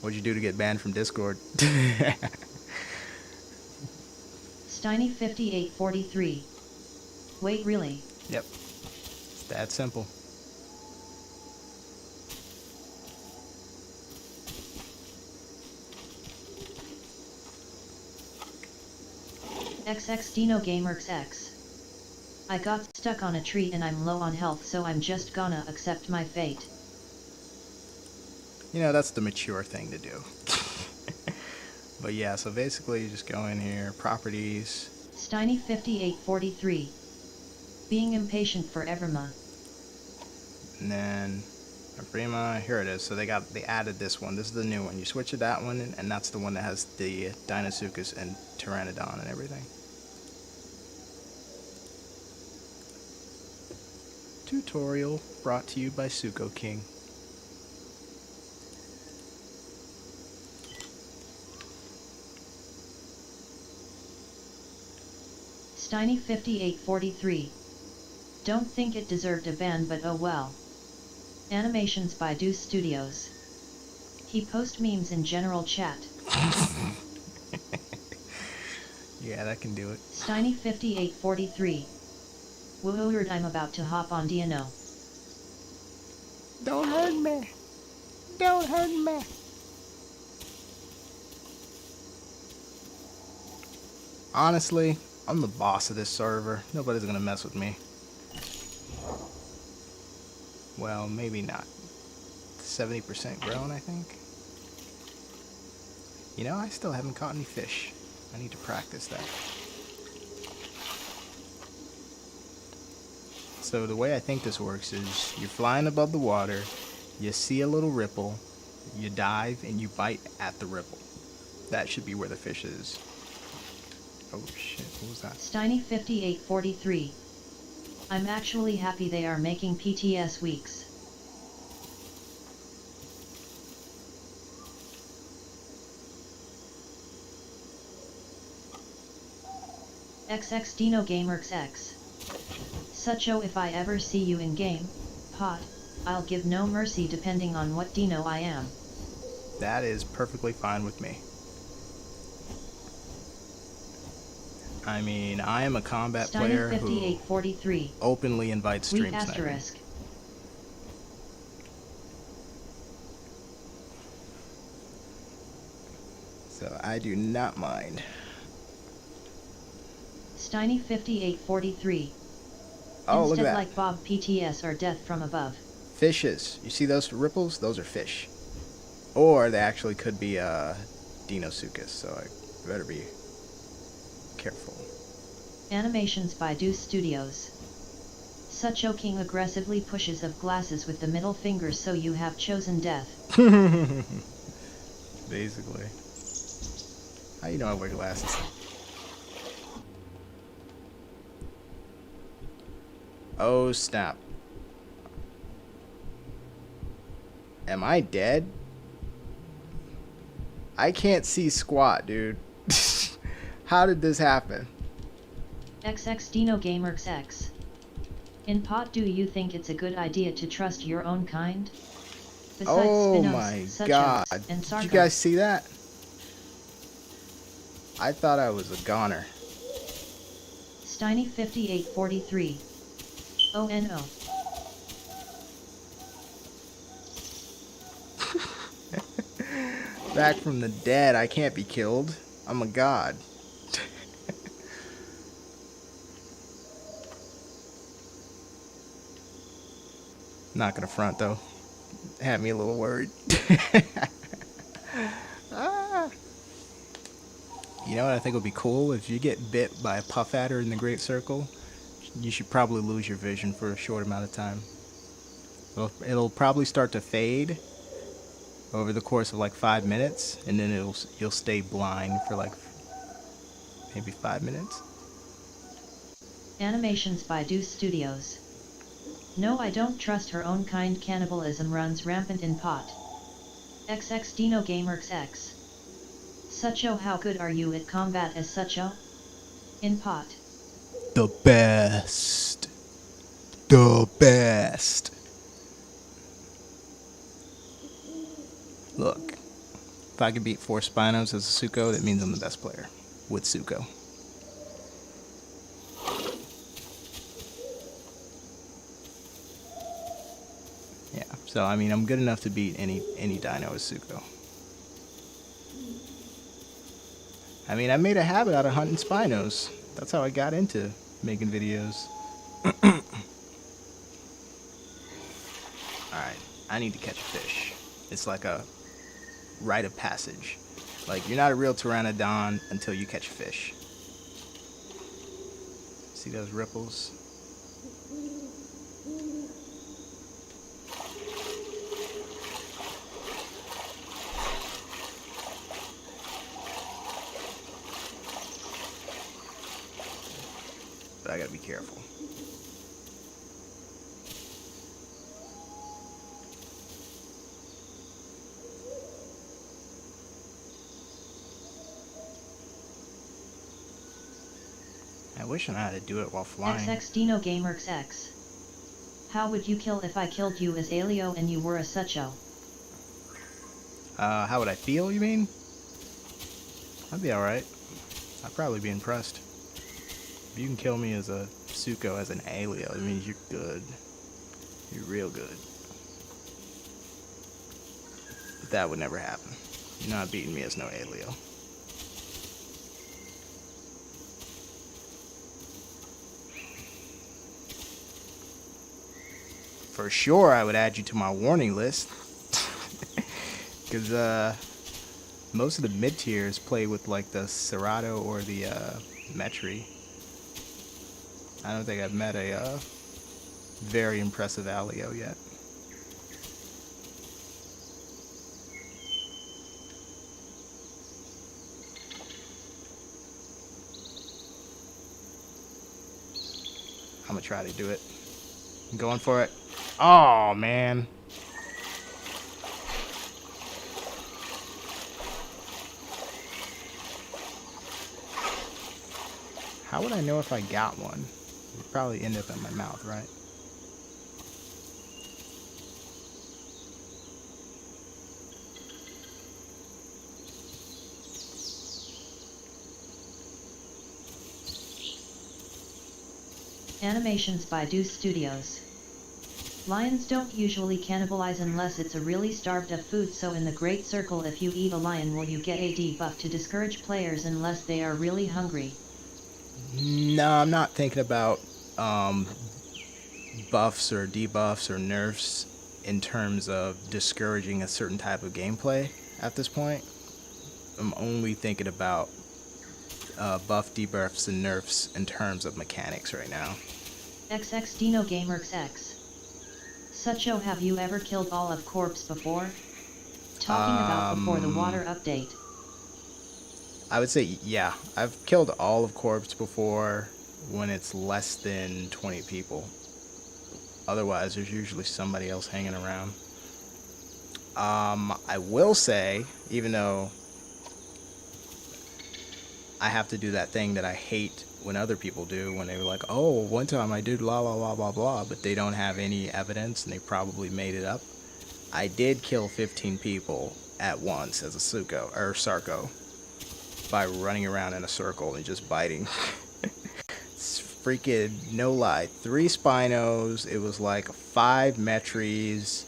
What'd you do to get banned from Discord? Steiny5843. Wait, really? Yep. It's that simple. XX Dino Gamers X. I got stuck on a tree and I'm low on health, so I'm just gonna accept my fate. You know, that's the mature thing to do. But yeah, so basically you just go in here, properties. Steiny5843. Being impatient for Evrima. And then Evrima, here it is. So they added this one. This is the new one. You switch to that one, and that's the one that has the Dinosuchus and Pteranodon and everything. Tutorial brought to you by SuchoKing. Steiny5843. Don't think it deserved a ban, but oh well. Animations by Deuce Studios. He post memes in general chat. Yeah, that can do it. Steiny5843. Woohoo, I'm about to hop on DINO. Don't hurt me. Don't hurt me. Honestly, I'm the boss of this server. Nobody's gonna mess with me. Well, maybe not. 70% grown, I think. You know, I still haven't caught any fish. I need to practice that. So the way I think this works is you're flying above the water, you see a little ripple, you dive and you bite at the ripple. That should be where the fish is. Oh shit, what was that? Steiny5843. I'm actually happy they are making PTS weeks. XX Dino Gamers X. Sucho, if I ever see you in game, pot, I'll give no mercy depending on what dino I am. That is perfectly fine with me. I mean, I am a combat player who openly invites stream sniping. So I do not mind. Steiny5843. Oh, look at Instead that. like Bob PTS or death from above. Fishes. You see those ripples? Those are fish. Or they actually could be Dinosuchus, so I better be careful. Animations by Deuce Studios. SuchoKing aggressively pushes of glasses with the middle finger, so you have chosen death. Basically. How you know I wear glasses? Oh snap. Am I dead? I can't see squat, dude. How did this happen? XX Dino Gamers X. In pot, do you think it's a good idea to trust your own kind? Besides Oh Spinos, my Suchos, god. and Did you guys see that? I thought I was a goner. Steiny5843. Oh no. Back from the dead, I can't be killed. I'm a god. Not gonna front though. Had me a little worried. Ah. You know what I think would be cool? If you get bit by a puff adder in the Great Circle, you should probably lose your vision for a short amount of time. It'll probably start to fade over the course of like 5 minutes, and then you'll stay blind for like maybe 5 minutes. Animations by Deuce Studios. No, I don't trust her own kind. Cannibalism runs rampant in pot. XX Dino Gamers X. Sucho, how good are you at combat as Sucho? In pot. The best. The best. Look, if I could beat 4 Spinos as a Sucho, that means I'm the best player with Sucho. Yeah, so I mean, I'm good enough to beat any dino as Sucho. I mean, I made a habit out of hunting Spinos. That's how I got into making videos. Alright, I need to catch a fish. It's like a rite of passage. Like, you're not a real pteranodon until you catch a fish. See those ripples? But I gotta be careful. I wish I knew how to do it while flying. XX Dino Gamers X. How would you kill if I killed you as Alio and you were a Sucho? How would I feel, you mean? I'd be alright. I'd probably be impressed. If you can kill me as a Sucho, as an Alio, it means you're good. You're real good. But that would never happen. You're not beating me as no Alio. for sure I would add you to my warning list. Because most of the mid tiers play with like the Cera or the Metri. I don't think I've met a very impressive Alio yet. I'm gonna try to do it. I'm going for it. Oh man. How would I know if I got one? It'd probably end up in my mouth, right? Animations by Deuce Studios. Lions don't usually cannibalize unless it's a really starved of food, so in the Great Circle if you eat a lion will you get a debuff to discourage players unless they are really hungry? No, I'm not thinking about buffs or debuffs or nerfs in terms of discouraging a certain type of gameplay at this point. I'm only thinking about buff, debuffs, and nerfs in terms of mechanics right now. XX Dino Gamerx X. Sucho, have you ever killed all of corpse before? Talking about before the water update. I would say, yeah. I've killed all of corpse before when it's less than 20 people. Otherwise, there's usually somebody else hanging around. I will say, even though I have to do that thing that I hate when other people do, when they were like, oh, one time I did blah, blah, blah, blah, blah, but they don't have any evidence and they probably made it up. I did kill 15 people at once as a Sarco by running around in a circle and just biting. It's freaking no lie. 3 Spinos, it was like 5 Metries,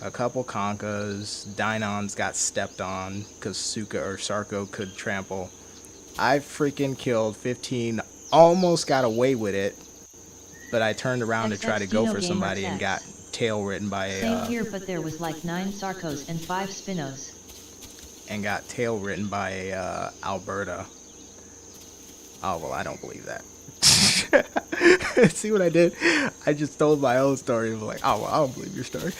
a couple Conkas, DINOS got stepped on because Sarco could trample. I freaking killed 15, almost got away with it, but I turned around to try to go for somebody and got tail written by a... Same here, but there was like 9 Sarcos and 5 Spinos. And got tail written by a Alberta. Oh, well, I don't believe that. See what I did? I just told my own story. I was like, oh, well, I don't believe your story.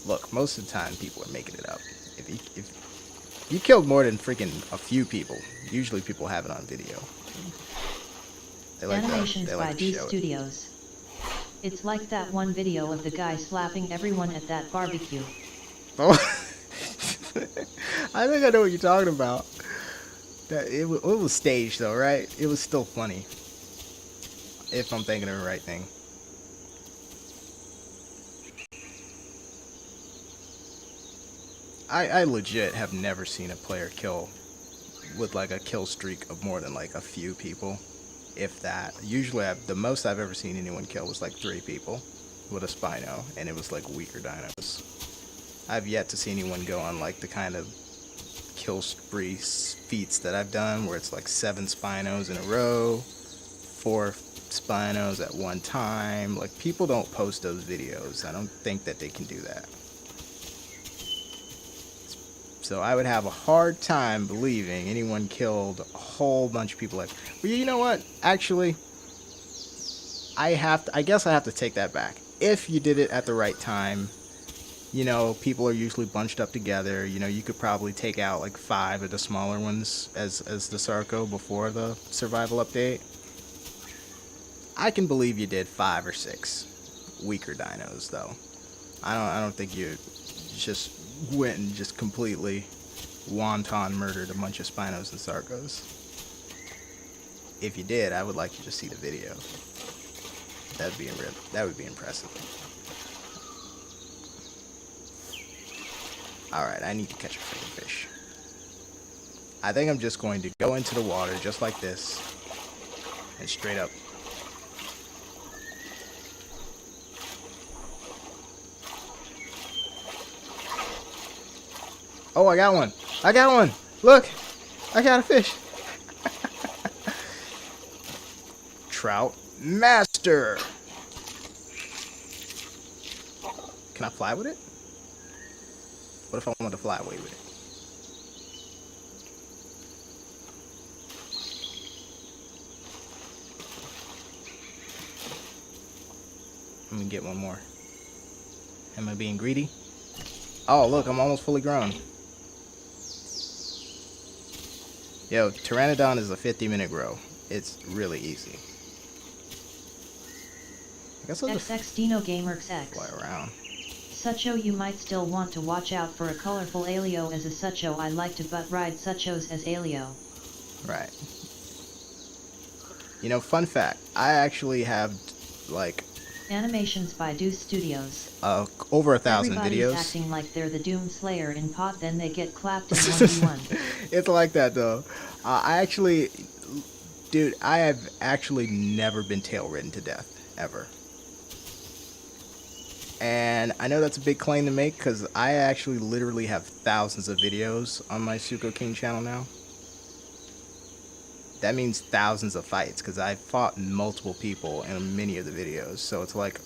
Look, most of the time people are making it up. If you killed more than freaking a few people, usually people have it on video. Animations by Deuce Studios. It's like that one video of the guy slapping everyone at that barbecue. Oh. I think I know what you're talking about. It was staged though, right? It was still funny. If I'm thinking of the right thing. I legit have never seen a player kill with like a kill streak of more than like a few people, if that. Usually the most I've ever seen anyone kill was like 3 people with a Spino, and it was like weaker dinos. I've yet to see anyone go on like the kind of kill spree feats that I've done where it's like 7 Spinos in a row, 4 Spinos at one time. Like, people don't post those videos. I don't think that they can do that. So I would have a hard time believing anyone killed a whole bunch of people. Like, well, you know what? Actually, I guess I have to take that back. If you did it at the right time, you know, people are usually bunched up together. You know, you could probably take out like 5 of the smaller ones as the Sarco before the survival update. I can believe you did 5 or 6 weaker dinos, though. I don't think you just went and just completely wanton murdered a bunch of Spinos and Sarcos. If you did, I would like you to see the video. That would be impressive. Alright, I need to catch a freaking fish. I think I'm just going to go into the water just like this and straight up. Oh, I got one. I got one. Look, I got a fish. Trout master. Can I fly with it? What if I want to fly away with it? Let me get one more. Am I being greedy? Oh, look, I'm almost fully grown. Yo, Pteranodon is a 50-minute grow. It's really easy. I guess I'll just XX Dino Gamers X. fly around. Sucho, you might still want to watch out for a colorful alio as a Sucho. I like to butt ride Suchos as alio. Right. You know, fun fact, I actually have, like, Animations by Deuce Studios. over 1,000 Everybody's videos. acting like they're the Doom Slayer in pot, then they get clapped in 1v1. It's like that, though. I actually, dude, I have actually never been tail ridden to death, ever. And I know that's a big claim to make, because I actually literally have thousands of videos on my SuchoKing channel now. That means thousands of fights, because I fought multiple people in many of the videos. So it's like,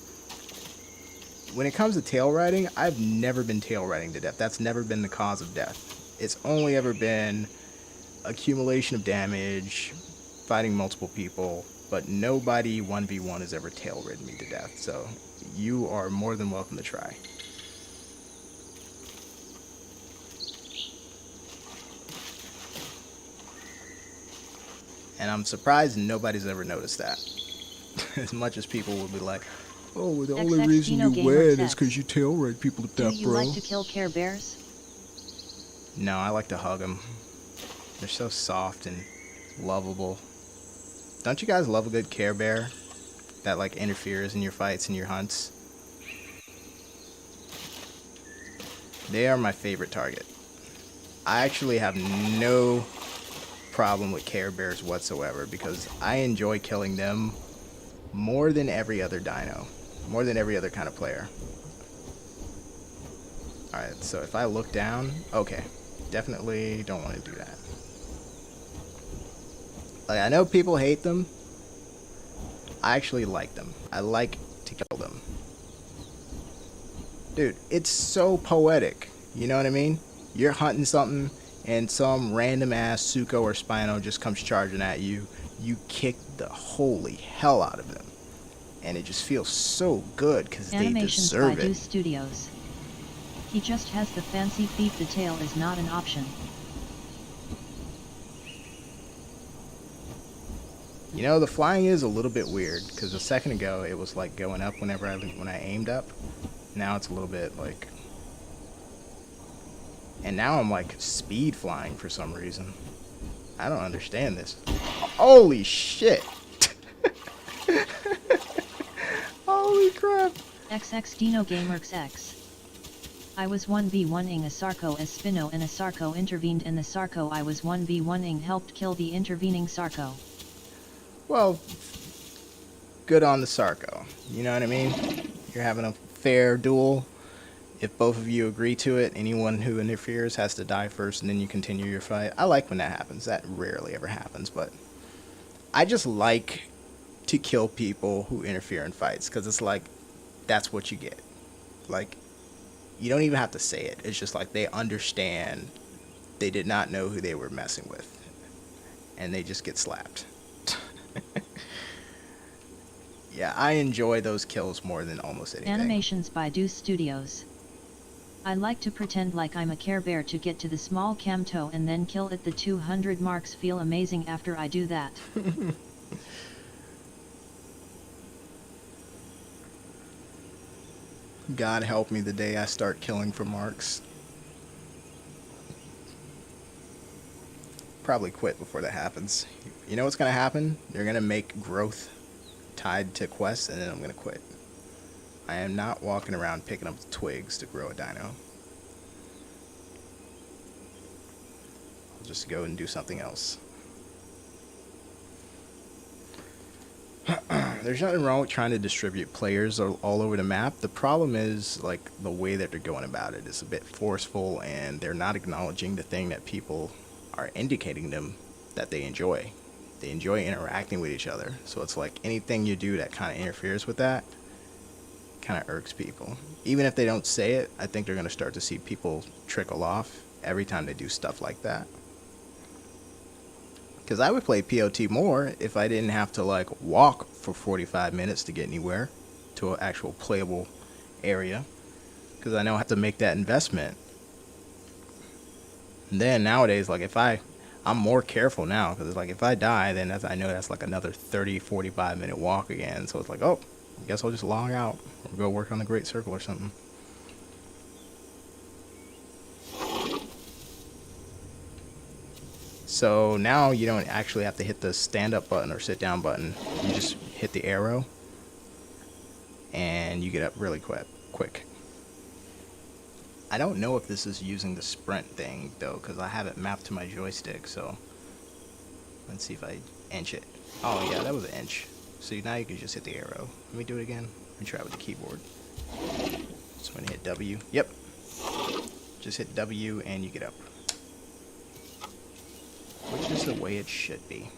when it comes to tail riding, I've never been tail riding to death. That's never been the cause of death. It's only ever been accumulation of damage, fighting multiple people, but nobody 1v1 has ever tail ridden me to death. So you are more than welcome to try. And I'm surprised nobody's ever noticed that. As much as people would be like, oh, well, the only XX reason Dino you Gamer win is Sex. because you tail ride people to Do death, you bro. like to kill Care Bears? No, I like to hug them. They're so soft and lovable. Don't you guys love a good Care Bear that like interferes in your fights and your hunts? They are my favorite target. I actually have no problem with Care Bears whatsoever because I enjoy killing them more than every other dino, more than every other kind of player. Alright, so if I look down, okay, definitely don't want to do that. Like, I know people hate them. I actually like them. I like to kill them. Dude, it's so poetic. You know what I mean? You're hunting something and some random ass Sucho or Spino just comes charging at you. You kick the holy hell out of them. And it just feels so good because they Animations deserve by it. Deuce Studios. He just has the fancy feet. The tail is not an option. You know, the flying is a little bit weird because a second ago it was like going up when I aimed up. Now it's a little bit like, and now I'm like speed flying for some reason. I don't understand this. Holy shit! Holy crap! XX Dino Gamers X. I was 1v1ing a Sarco as Spino and a Sarco intervened and the Sarco I was 1v1ing helped kill the intervening Sarco. Well, good on the Sarco. You know what I mean? You're having a fair duel. If both of you agree to it, anyone who interferes has to die first and then you continue your fight. I like when that happens. That rarely ever happens, but I just like to kill people who interfere in fights because it's like, that's what you get. Like, you don't even have to say it. It's just like they understand they did not know who they were messing with. And they just get slapped. Yeah, I enjoy those kills more than almost anything. Animations by Deuce Studios. I like to pretend like I'm a Care Bear to get to the small Camto and then kill at the 200 marks. Feel amazing after I do that. God help me the day I start killing for marks. Probably quit before that happens. You know what's going to happen? They're going to make growth tied to quests, and then I'm going to quit. I am not walking around picking up twigs to grow a dino. I'll just go and do something else. There's nothing wrong with trying to distribute players all over the map. The problem is, like, the way that they're going about it is a bit forceful, and they're not acknowledging the thing that people are indicating them that they enjoy. They enjoy interacting with each other. So it's like anything you do that kind of interferes with that, kind of irks people. Even if they don't say it, I think they're going to start to see people trickle off every time they do stuff like that. Because I would play POT more if I didn't have to like walk for 45 minutes to get anywhere to an actual playable area. Because I know I have to make that investment. And then nowadays, like I'm more careful now, because it's like if I die, then I know that's like another 30, 45 minute walk again. So it's like, oh, I guess I'll just log out or go work on the Great Circle or something. So now you don't actually have to hit the stand up button or sit down button. You just hit the arrow and you get up really quick. I don't know if this is using the sprint thing though, because I have it mapped to my joystick. So let's see if I inch it. Oh yeah, that was an inch. So now you can just hit the arrow. Let me do it again. Let me try with the keyboard. So I'm gonna hit W. Yep. Just hit W and you get up. Which is the way it should be.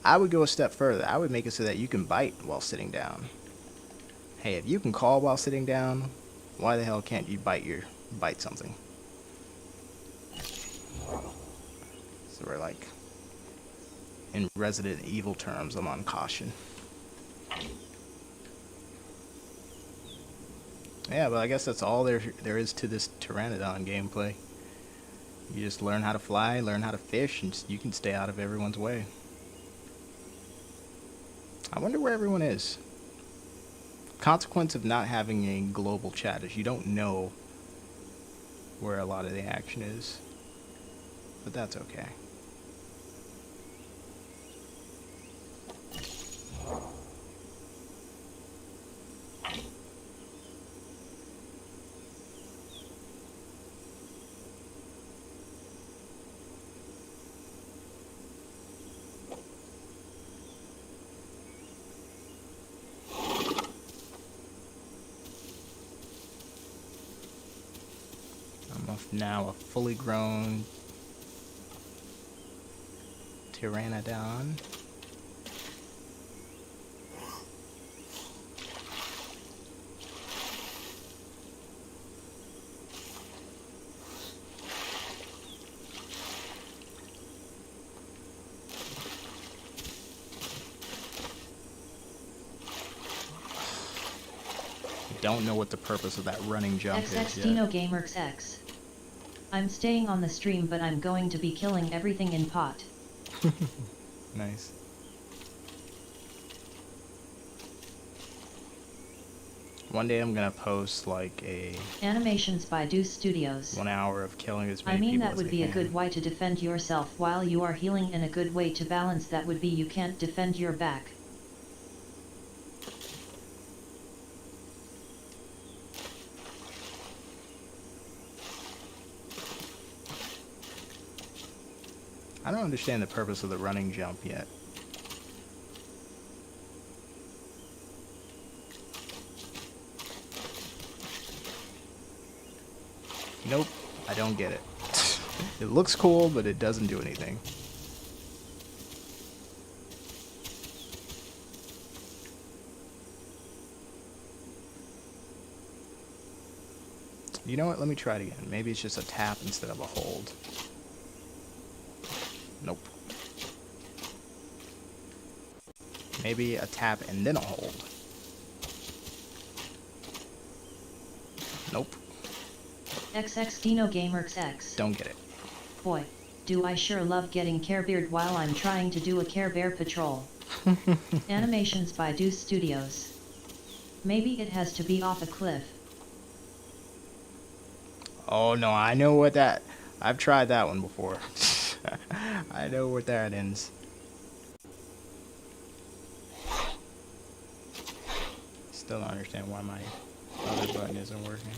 I would go a step further. I would make it so that you can bite while sitting down. Hey, if you can call while sitting down, why the hell can't you bite something? So we're like, in Resident Evil terms, I'm on caution. Yeah, but I guess that's all there is to this Pteranodon gameplay. You just learn how to fly, learn how to fish, and you can stay out of everyone's way. I wonder where everyone is. Consequence of not having a global chat is you don't know where a lot of the action is. But that's okay. Now a fully grown Pteranodon. Don't know what the purpose of that running jump is yet. Dino I'm staying on the stream, but I'm going to be killing everything in pot. Nice. One day I'm gonna post like a animations by Deuce Studios. 1 hour of killing as many people as I mean, that as would be a good way to defend yourself while you are healing, and a good way to balance that would be you can't defend your back. I don't understand the purpose of the running jump yet. Nope, I don't get it. It looks cool, but it doesn't do anything. You know what? Let me try it again. Maybe it's just a tap instead of a hold. Nope. Maybe a tap and then a hold. Nope. XX Dino Gamers X. Don't get it. Boy, do I sure love getting Care Beard while I'm trying to do a Care Bear patrol. Animations by Deuce Studios. Maybe it has to be off a cliff. Oh no, I know what that... I've tried that one before. I know where that ends. Still don't understand why my other button isn't working.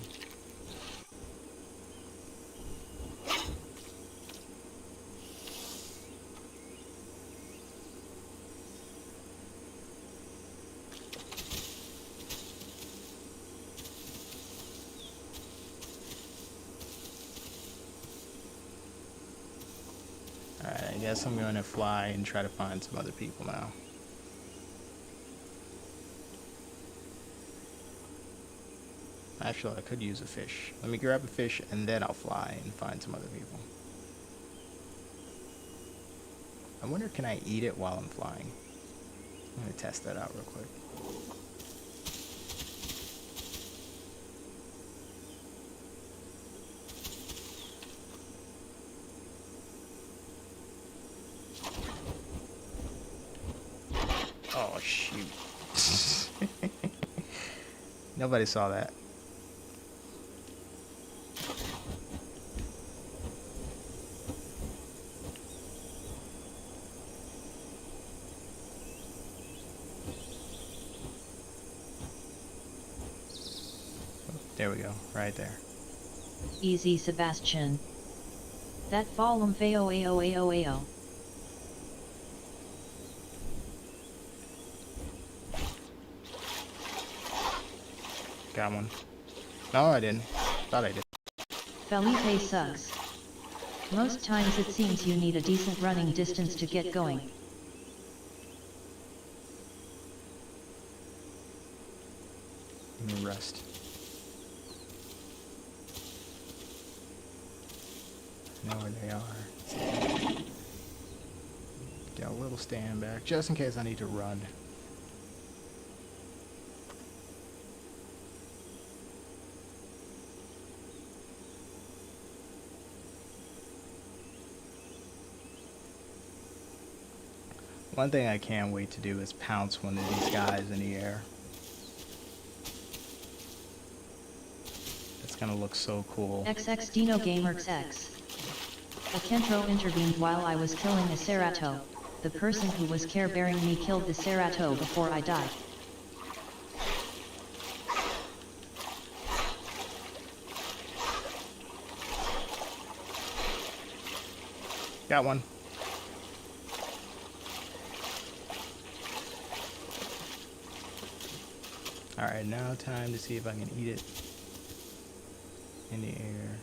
Alright, I guess I'm going to fly and try to find some other people now. Actually, I could use a fish. Let me grab a fish and then I'll fly and find some other people. I wonder, can I eat it while I'm flying? I'm going to test that out real quick. Oh, shoot. Nobody saw that. There we go, right there. Easy, Sebastian. That volume feo ao ao ao. Got one. No, I didn't. Thought I did. Felipe sucks. Most times it seems you need a decent running distance to get going. Let me rest. Know where they are. Got a little stand back, just in case I need to run. One thing I can't wait to do is pounce one of these guys in the air. It's gonna look so cool. XX Dino Gamers X. A Kentro intervened while I was killing a Cerato. The person who was care-bearing me killed the Cerato before I died. Got one. Alright, now time to see if I can eat it in the air.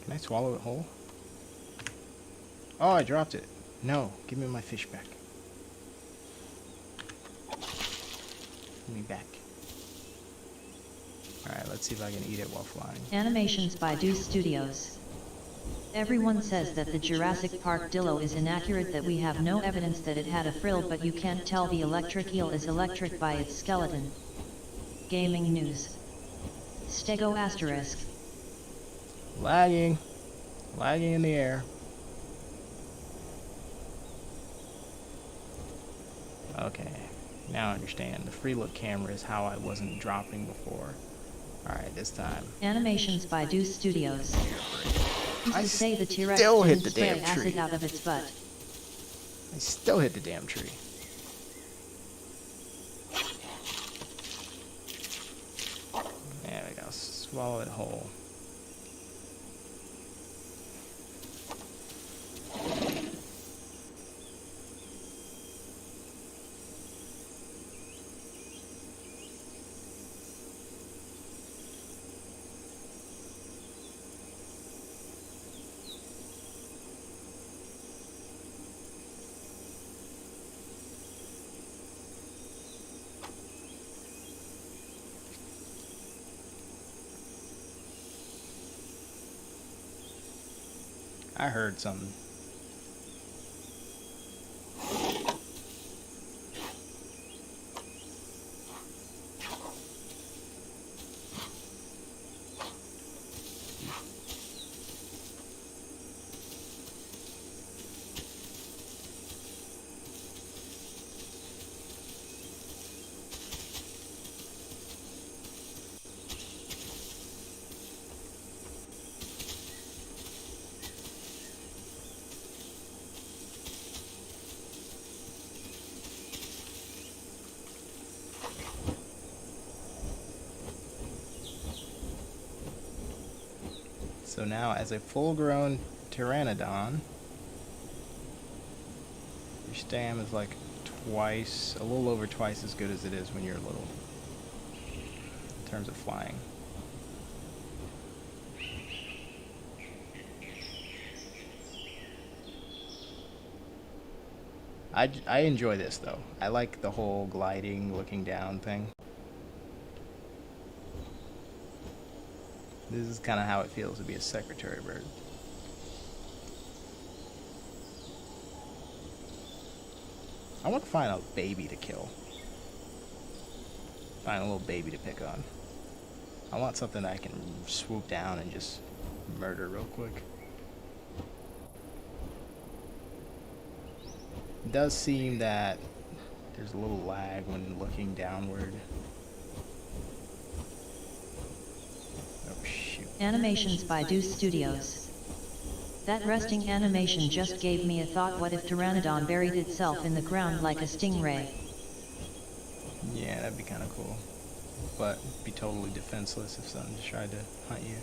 Can I swallow it whole? Oh, I dropped it. No, give me my fish back. Give me back. Alright, let's see if I can eat it while flying. Animations by DINOS Studios. Everyone says that the Jurassic Park Dillo is inaccurate, that we have no evidence that it had a frill, but you can't tell the electric eel is electric by its skeleton. Gaming news. Stego asterisk. Lagging. Lagging in the air. Okay, now I understand. The free look camera is how I wasn't dropping before. Alright, this time. Animations by DINOS Studios. I Say the T-Rex still hit didn't the spray damn acid tree. out of its butt. I still hit the damn tree. There we go. Swallow it whole. I heard something. So now, as a full-grown pteranodon, your stam is like twice, a little over twice as good as it is when you're little, in terms of flying. I enjoy this though. I like the whole gliding, looking down thing. This is kind of how it feels to be a secretary bird. I want to find a baby to kill. Find a little baby to pick on. I want something that I can swoop down and just murder real quick. It does seem that there's a little lag when looking downward. Oh shoot. Animations by Deuce Studios. That resting animation just gave me a thought. What if Pteranodon buried itself in the ground like a stingray? Yeah, that'd be kind of cool. But be totally defenseless if something just tried to hunt you.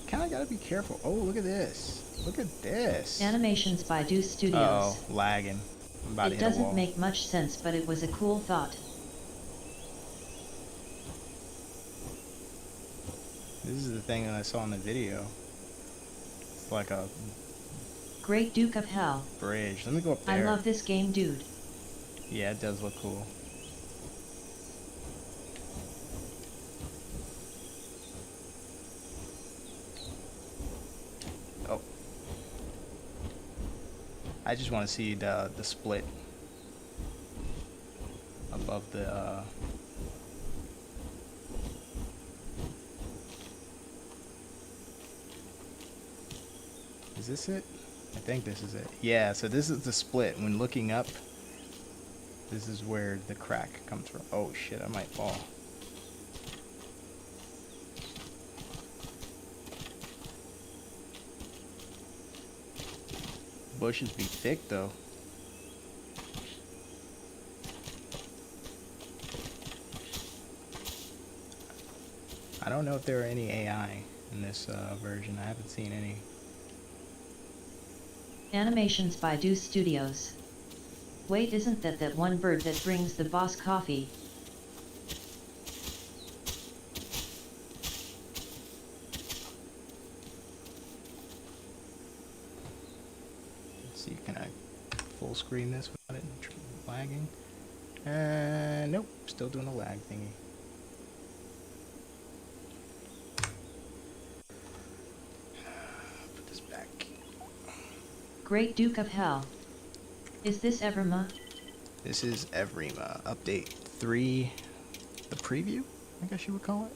Kinda gotta be careful. Oh, look at this. Look at this. Animations by Deuce Studios. Oh, lagging. I'm about to It hit a wall. doesn't make much sense, but it was a cool thought. This is the thing that I saw in the video. It's like a Great Duke of Hell. bridge. Let me go up there. I love this game, dude. Yeah, it does look cool. Oh. I just want to see the split above the Is this it? I think this is it. Yeah, so this is the split. When looking up, this is where the crack comes from. Oh shit, I might fall. Bushes be thick though. I don't know if there are any AI in this version. I haven't seen any. Animations by Deuce Studios. Wait, isn't that one bird that brings the boss coffee? Let's see, can I full screen this without it lagging? Nope, still doing a lag thingy. Put this back. Great Duke of Hell. Is this Everma? This is Evrima, update 3, the preview, I guess you would call it.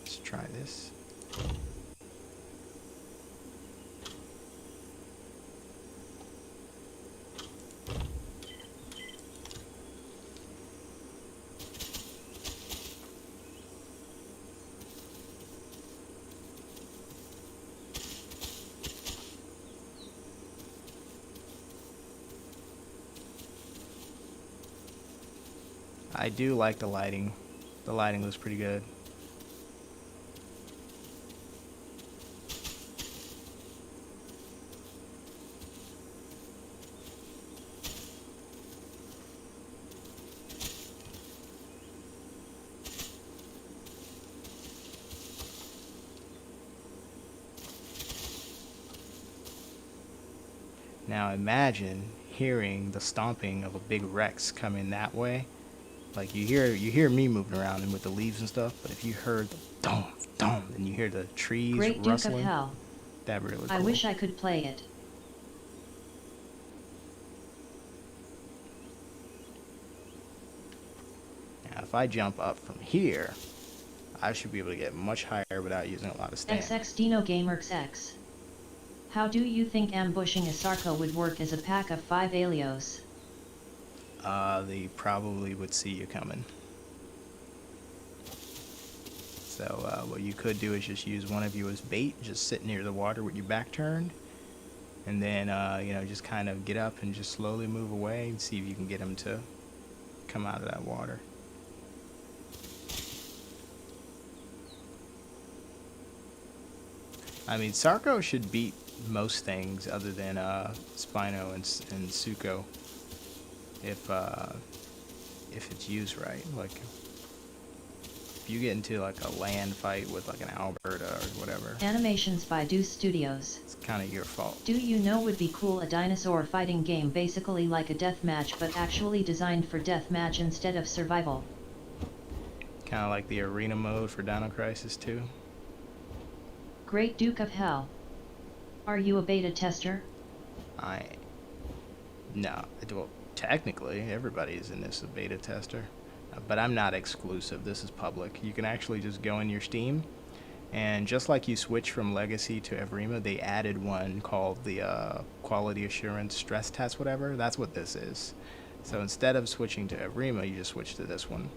Let's try this. I do like the lighting. The lighting looks pretty good. Now imagine hearing the stomping of a big Rex coming that way. Like you hear me moving around and with the leaves and stuff, but if you heard the dum dum and you hear the trees Great Duke rustling, of Hell. that'd be really cool. I wish I could play it. Now if I jump up from here, I should be able to get much higher without using a lot of stamina. XX Dino Gamers X. How do you think ambushing a Sarco would work as a pack of 5 Alios? They probably would see you coming. So what you could do is just use one of you as bait, just sit near the water with your back turned, and then you know, just kind of get up and just slowly move away and see if you can get him to come out of that water. I mean, Sarco should beat most things other than Spino and Sucho if it's used right. Like if you get into like a land fight with like an Alberta or whatever, Animations by Deuce Studios. it's kind of your fault. Do you know would be cool, a dinosaur fighting game basically like a deathmatch but actually designed for deathmatch instead of survival. Kind of like the arena mode for Dino Crisis 2. Great Duke of Hell. Are you a beta tester? No, well, technically everybody's in this a beta tester, but I'm not exclusive. This is public. You can actually just go in your Steam, and just like you switch from Legacy to Evrima, they added one called the Quality Assurance Stress Test, whatever. That's what this is. So instead of switching to Evrima, you just switch to this one,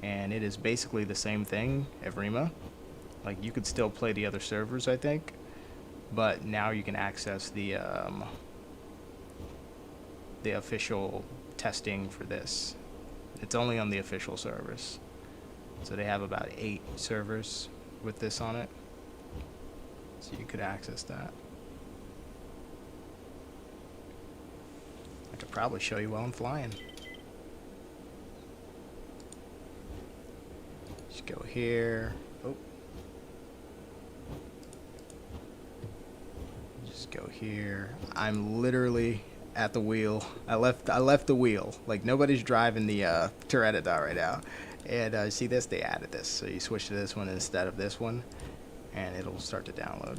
and it is basically the same thing, Evrima. Like, you could still play the other servers, I think, but now you can access the official testing for this. It's only on the official servers. So they have about 8 servers with this on it. So you could access that. I could probably show you while I'm flying. Just go here. Oh. Just go here. I'm literally at the wheel. I left the wheel. Like, nobody's driving the Pteranodon right now. And see this? They added this. So you switch to this one instead of this one, and it'll start to download.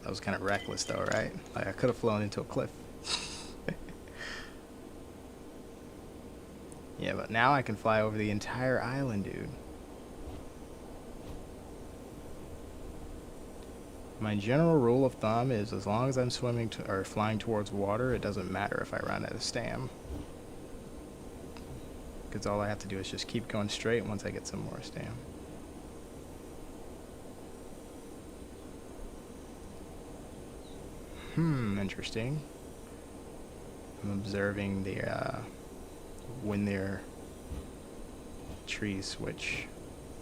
That was kind of reckless though, right? Like, I could have flown into a cliff. Yeah, but now I can fly over the entire island, dude. My general rule of thumb is, as long as I'm swimming or flying towards water, it doesn't matter if I run out of stam. Because all I have to do is just keep going straight once I get some more stam. Interesting. I'm observing the when their trees switch.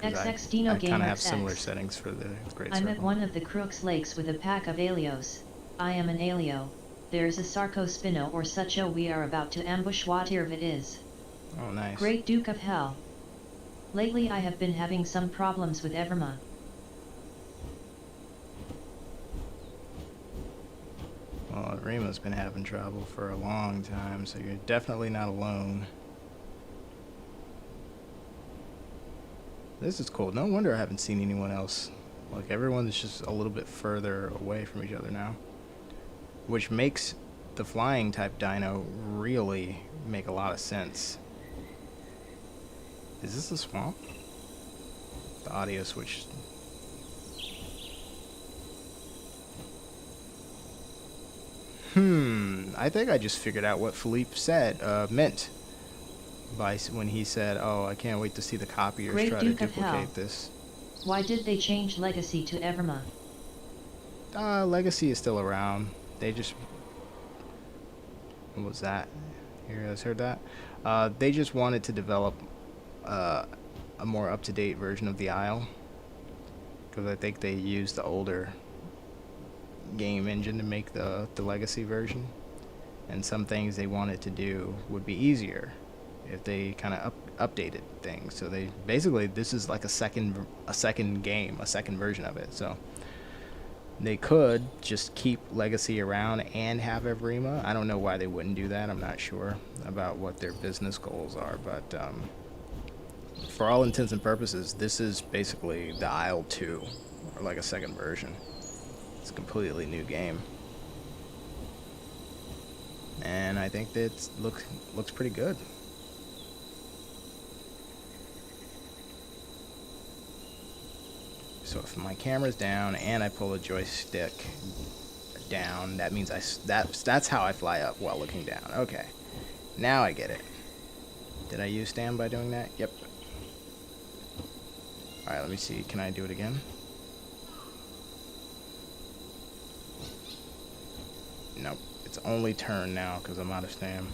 XX Dino I Game kind of have XX. similar settings for the Great I'm Circle. at one of the Crooks Lakes with a pack of Alios. I am an Alio. There's a Sarco Spino or Sucho. We are about to ambush whatever it is. Oh, nice. Great Duke of Hell. Lately I have been having some problems with Evrima. Well, Rima's been having trouble for a long time, so you're definitely not alone. This is cool. No wonder I haven't seen anyone else. Like, everyone's just a little bit further away from each other now. Which makes the flying type dino really make a lot of sense. Is this a swamp? The audio switched. I think I just figured out what Philippe meant by when he said, "Oh, I can't wait to see the copiers Great try Duke to of Hell. duplicate this." Why did they change Legacy to Evrima? Legacy is still around. They just... What was that? You guys heard that? They just wanted to develop a more up-to-date version of the Isle, because I think they used the older game engine to make the Legacy version, and some things they wanted to do would be easier if they kind of updated things. So they basically, this is like a second game, a second version of it. So they could just keep Legacy around and have Evrima. I don't know why they wouldn't do that. I'm not sure about what their business goals are, but for all intents and purposes, this is basically the Isle 2, or like a second version. It's a completely new game, and I think that looks pretty good. So if my camera's down and I pull a joystick down, that means that's how I fly up while looking down. Okay, now I get it. Did I use stand by doing that? Yep. All right, let me see. Can I do it again? Nope. It's only turn now because I'm out of stam.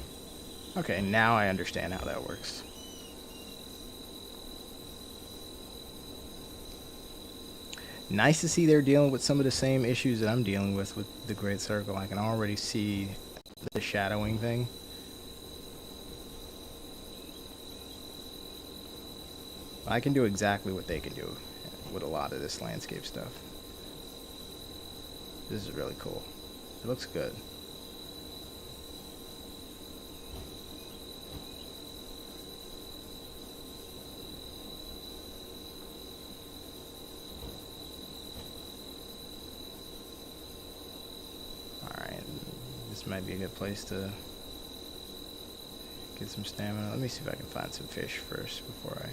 Okay, now I understand how that works. Nice to see they're dealing with some of the same issues that I'm dealing with the Great Circle. I can already see the shadowing thing. I can do exactly what they can do with a lot of this landscape stuff. This is really cool. It looks good. Alright, this might be a good place to get some stamina. Let me see if I can find some fish first before I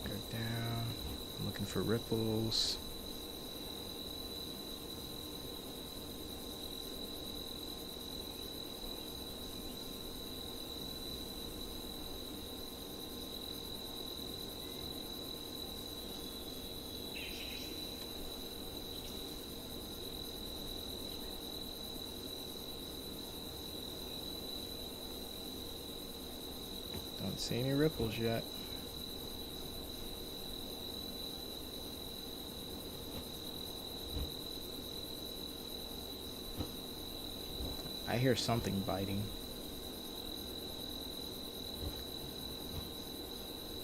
go down. I'm looking for ripples. Don't see any ripples yet. I hear something biting.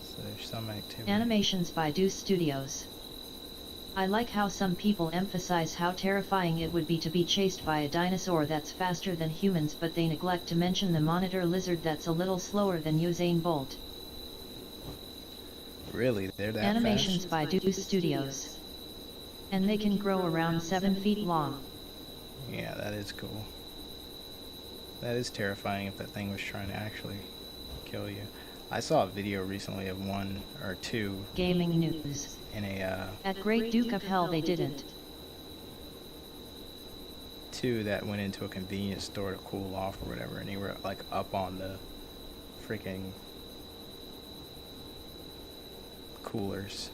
So there's some activity. Animations by Deuce Studios. I like how some people emphasize how terrifying it would be to be chased by a dinosaur that's faster than humans, but they neglect to mention the monitor lizard that's a little slower than Usain Bolt. Really? They're that Animations fast? by Deuce Studios. And they can grow around 7 feet long. Yeah, that is cool. That is terrifying if that thing was trying to actually kill you. I saw a video recently of one or two Gaming news. in a At Great Duke of Hell they didn't. two that went into a convenience store to cool off or whatever, and they were like up on the freaking coolers.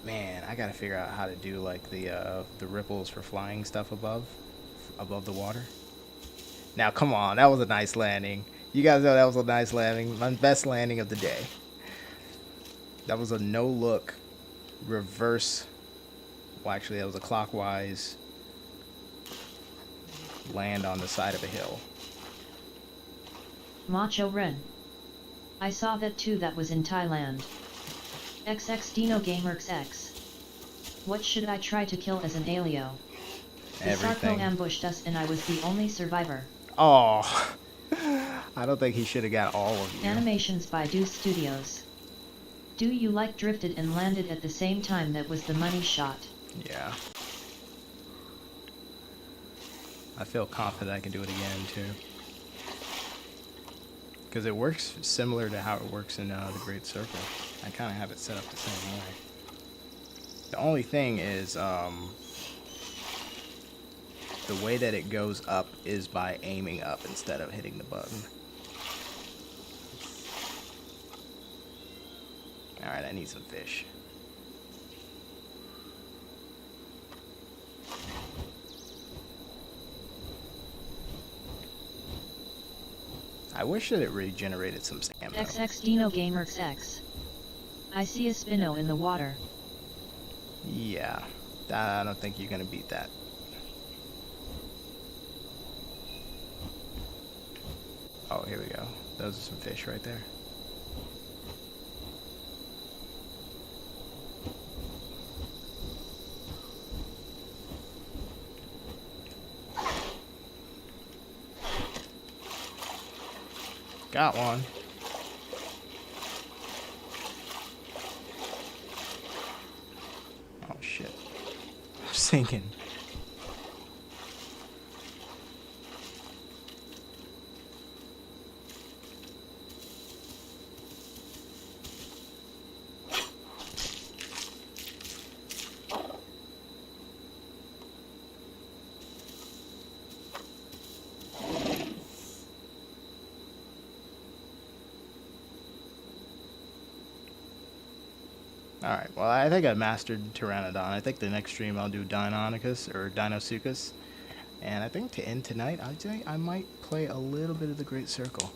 Man, I gotta figure out how to do like the ripples for flying stuff above the water. Now, come on, that was a nice landing. You guys know that was a nice landing. My best landing of the day. That was a no-look reverse. Well, actually, that was a clockwise land on the side of a hill. Macho Ren. I saw that too, that was in Thailand. XX Dino Gamers X. What should I try to kill as an alio? The Sarco ambushed us and I was the only survivor. Oh, I don't think he should have got all of you. Animations by Deuce Studios. Do you like drifted and landed at the same time? That was the money shot. Yeah. I feel confident I can do it again too. Because it works similar to how it works in the Great Circle. I kind of have it set up the same way. The only thing is, the way that it goes up is by aiming up instead of hitting the button. Alright, I need some fish. I wish that it regenerated some stamina. XX Dino Gamers X. I see a Spino in the water. Yeah, I don't think you're gonna beat that. Oh, here we go. Those are some fish right there. Got one. Oh shit. I'm sinking. Alright, well I think I mastered Pteranodon. I think the next stream I'll do Deinonychus or Dinosuchus. And I think to end tonight, I might play a little bit of the Great Circle.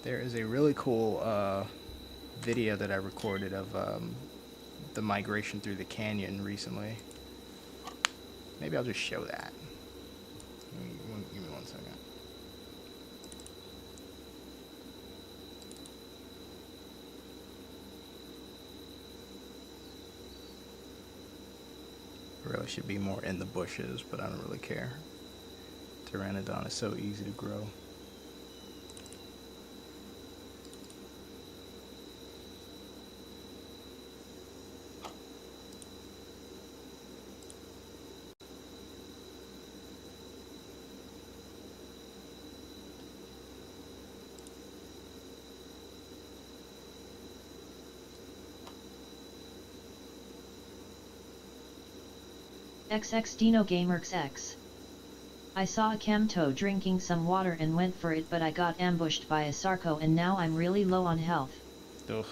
There is a really cool video that I recorded of the migration through the canyon recently. Maybe I'll just show that. Give me 1 second. Really should be more in the bushes, but I don't really care. Pteranodon is so easy to grow. XX Dino Gamers X. I saw a Camto drinking some water and went for it, but I got ambushed by a Sarco and now I'm really low on health. Ugh.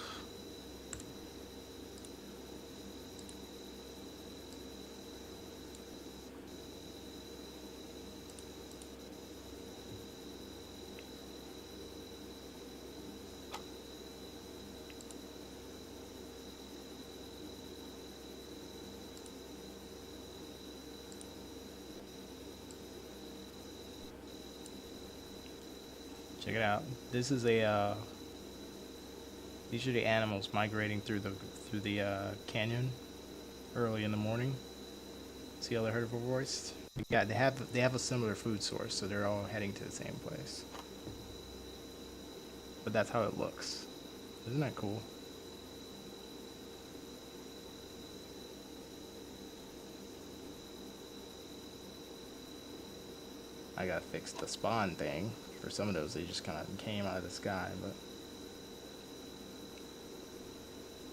Check it out. This is a these are the animals migrating through the canyon early in the morning. See how they're herbivorous? Yeah, they have a similar food source, so they're all heading to the same place. But that's how it looks. Isn't that cool? I gotta fix the spawn thing. For some of those, they just kind of came out of the sky, but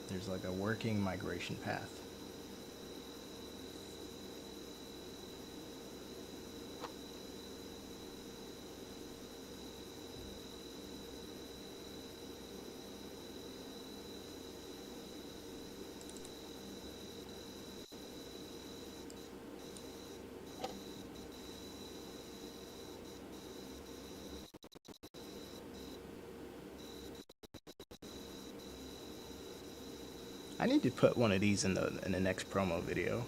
there's like a working migration path. I need to put one of these in the next promo video.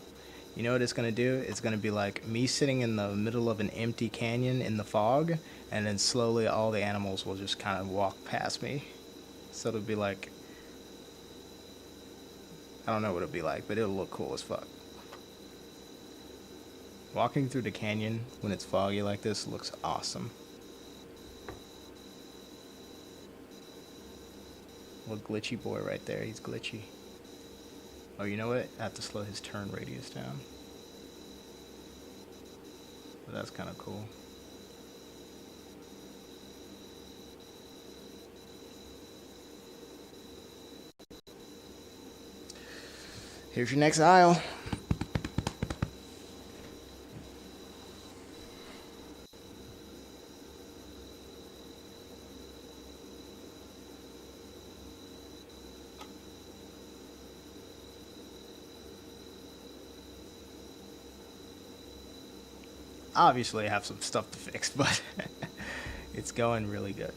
You know what it's gonna do? It's gonna be like me sitting in the middle of an empty canyon in the fog, and then slowly all the animals will just kind of walk past me. So it'll be like, I don't know what it'll be like, but it'll look cool as fuck. Walking through the canyon when it's foggy like this looks awesome. Little glitchy boy right there, he's glitchy. Oh, you know what? I have to slow his turn radius down. But that's kind of cool. Here's your next aisle. Obviously, I have some stuff to fix, but it's going really good.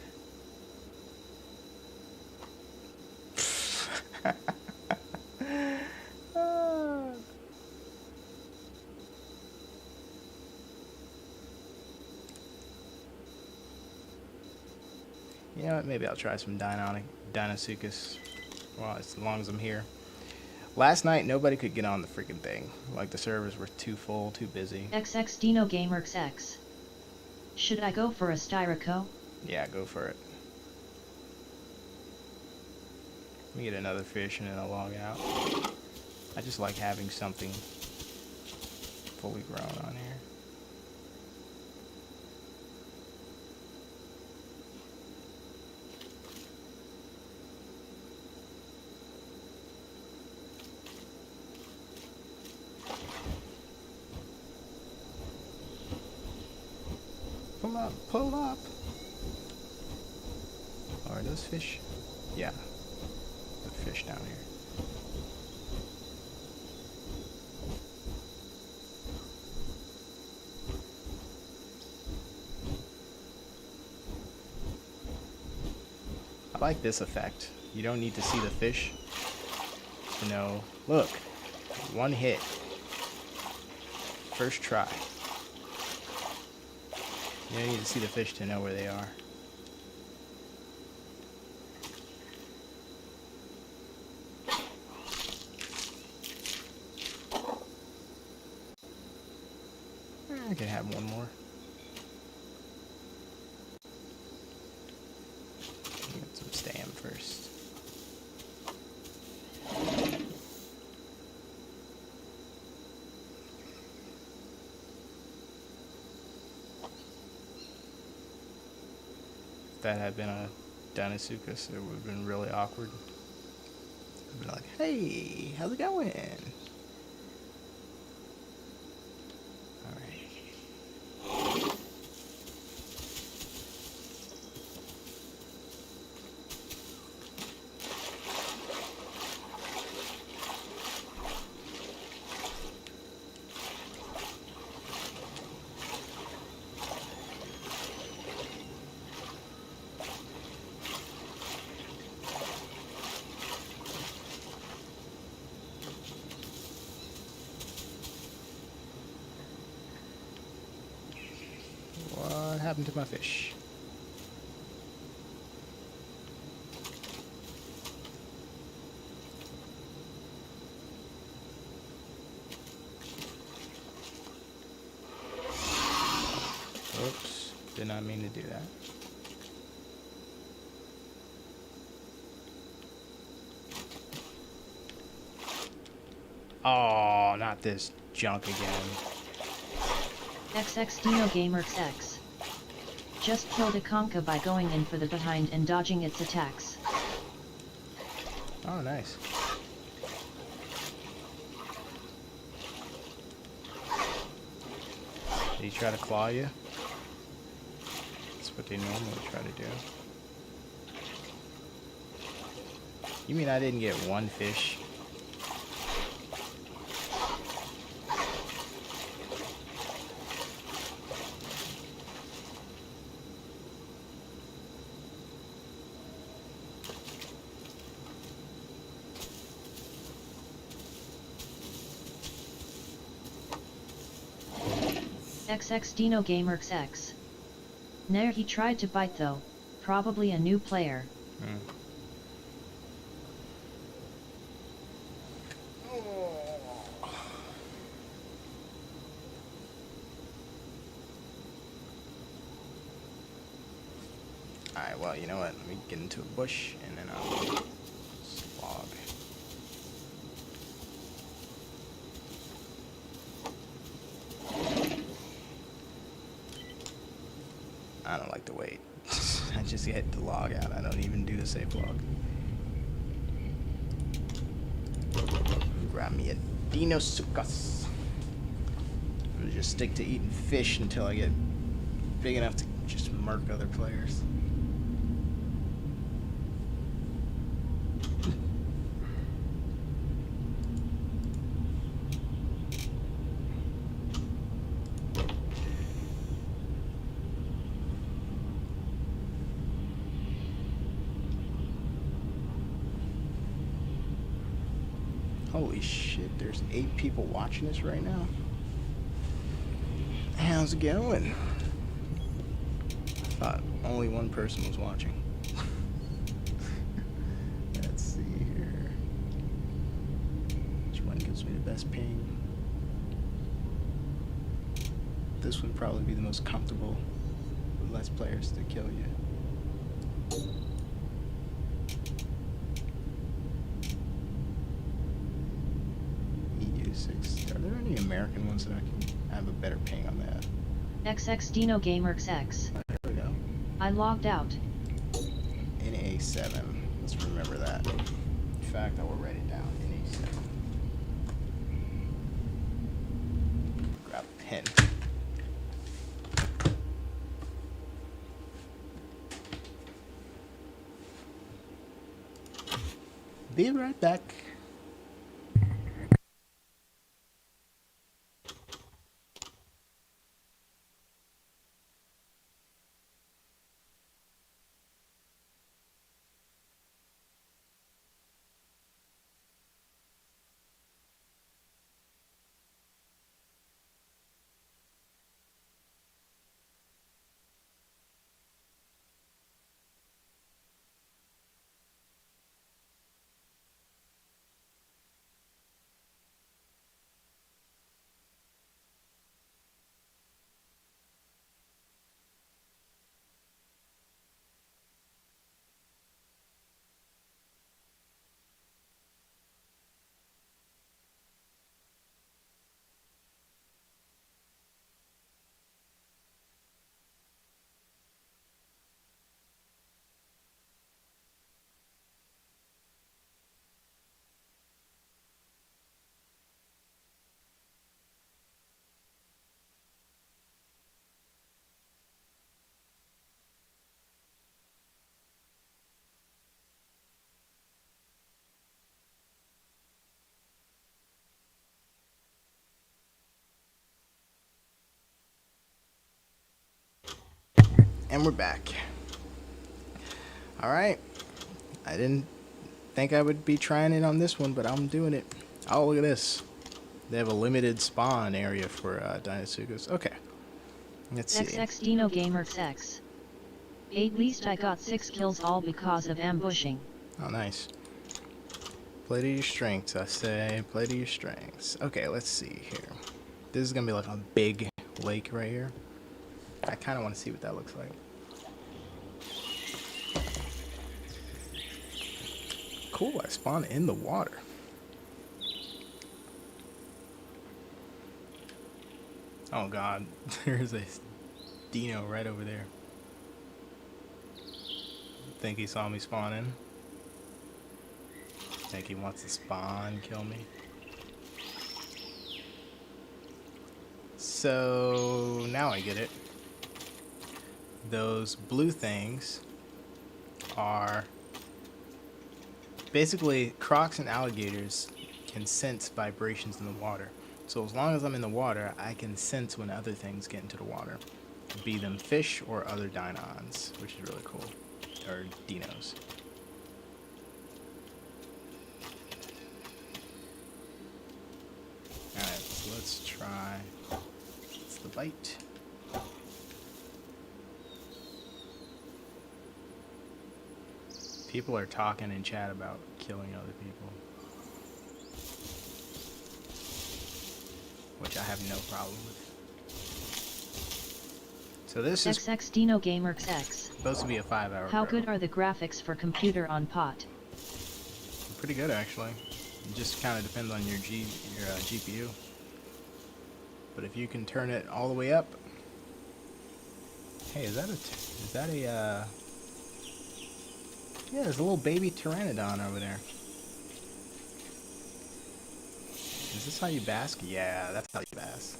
You know what? Maybe I'll try some DINOS well, as long as I'm here. Last night, nobody could get on the freaking thing. Like, the servers were too full, too busy. XX Dino Gamers X. Should I go for a Styroco? Yeah, go for it. Let me get another fish and then I'll log out. I just like having something fully grown on here. Pull up, pull up. Are those fish? Yeah. The fish down here. I like this effect. You don't need to see the fish. to know. Look, one hit. First try. You don't need to see the fish to know where they are. I can have one more. Get some stam first. If that had been a Deinosuchus, it would have been really awkward. I'd been like, hey, how's it going? What happened to my fish? Oops, did not mean to do that. Oh, not this junk again. XX Dino Gamer X. Just killed a concha by going in for the behind and dodging its attacks. Oh, nice. Did he try to claw you? That's what they normally try to do. You mean I didn't get one fish? XX Dino Gamer X. Nair he tried to bite though, probably a new player. Alright, well, you know what? Let me get into a bush and then I'll slog. I don't like to wait. I just get the log out. I don't even do the safe log. Grab me a Deinosuchus. I'll just stick to eating fish until I get big enough to just murk other players. Holy shit, there's 8 people watching this right now. How's it going? I thought only one person was watching. Let's see here. Which one gives me the best ping? This would probably be the most comfortable with less players to kill you. Are there any American ones that I can have a better ping on that? XX Dino Gamer X. There we go. I logged out. NA7. Let's remember that. In fact, I will write it down. NA7. Grab a pen. Be right back. And we're back. Alright. I didn't think I would be trying it on this one, but I'm doing it. Oh, look at this. They have a limited spawn area for Dinosuchus. Okay. Let's see. XX Dino Gamers X. At least I got 6 kills all because of ambushing. Oh, nice. Play to your strengths, I say. Play to your strengths. Okay, let's see here. This is going to be like a big lake right here. I kind of want to see what that looks like. Cool, I spawned in the water. Oh god, there's a dino right over there. Think he saw me spawn in? Think he wants to spawn, kill me? So, now I get it. Those blue things are basically crocs and alligators can sense vibrations in the water. So as long as I'm in the water, I can sense when other things get into the water, be them fish or other DINOS, which is really cool, or DINOS. Alright, so let's try, it's the bite. People are talking in chat about killing other people, which I have no problem with. So this is XX Dino Gamers X. supposed to be a 5-hour. How good are the graphics for computer on pot? Pretty good actually. It just kind of depends on your GPU. But if you can turn it all the way up. Hey, is that a yeah, there's a little baby pteranodon over there. Is this how you bask? Yeah, that's how you bask.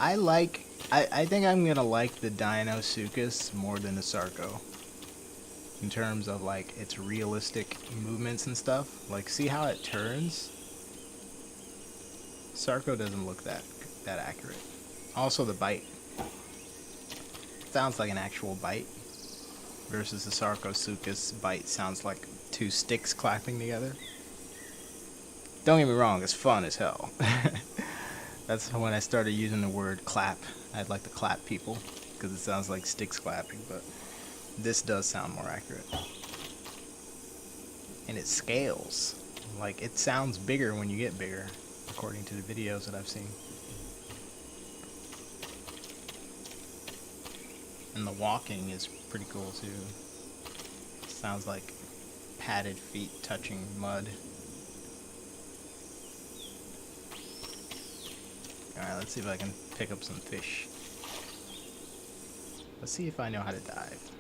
I think I'm gonna like the Dinosuchus more than the Sarco. In terms of like its realistic movements and stuff. Like, see how it turns? Sarco doesn't look that accurate. Also the bite. Sounds like an actual bite. Versus the Sarcosuchus bite sounds like 2 sticks clapping together. Don't get me wrong, it's fun as hell. That's when I started using the word clap. I'd like to clap people, because it sounds like sticks clapping, but this does sound more accurate. And it scales. Like, it sounds bigger when you get bigger, according to the videos that I've seen. And the walking is pretty cool too. Sounds like padded feet touching mud. Alright, let's see if I can pick up some fish. Let's see if I know how to dive.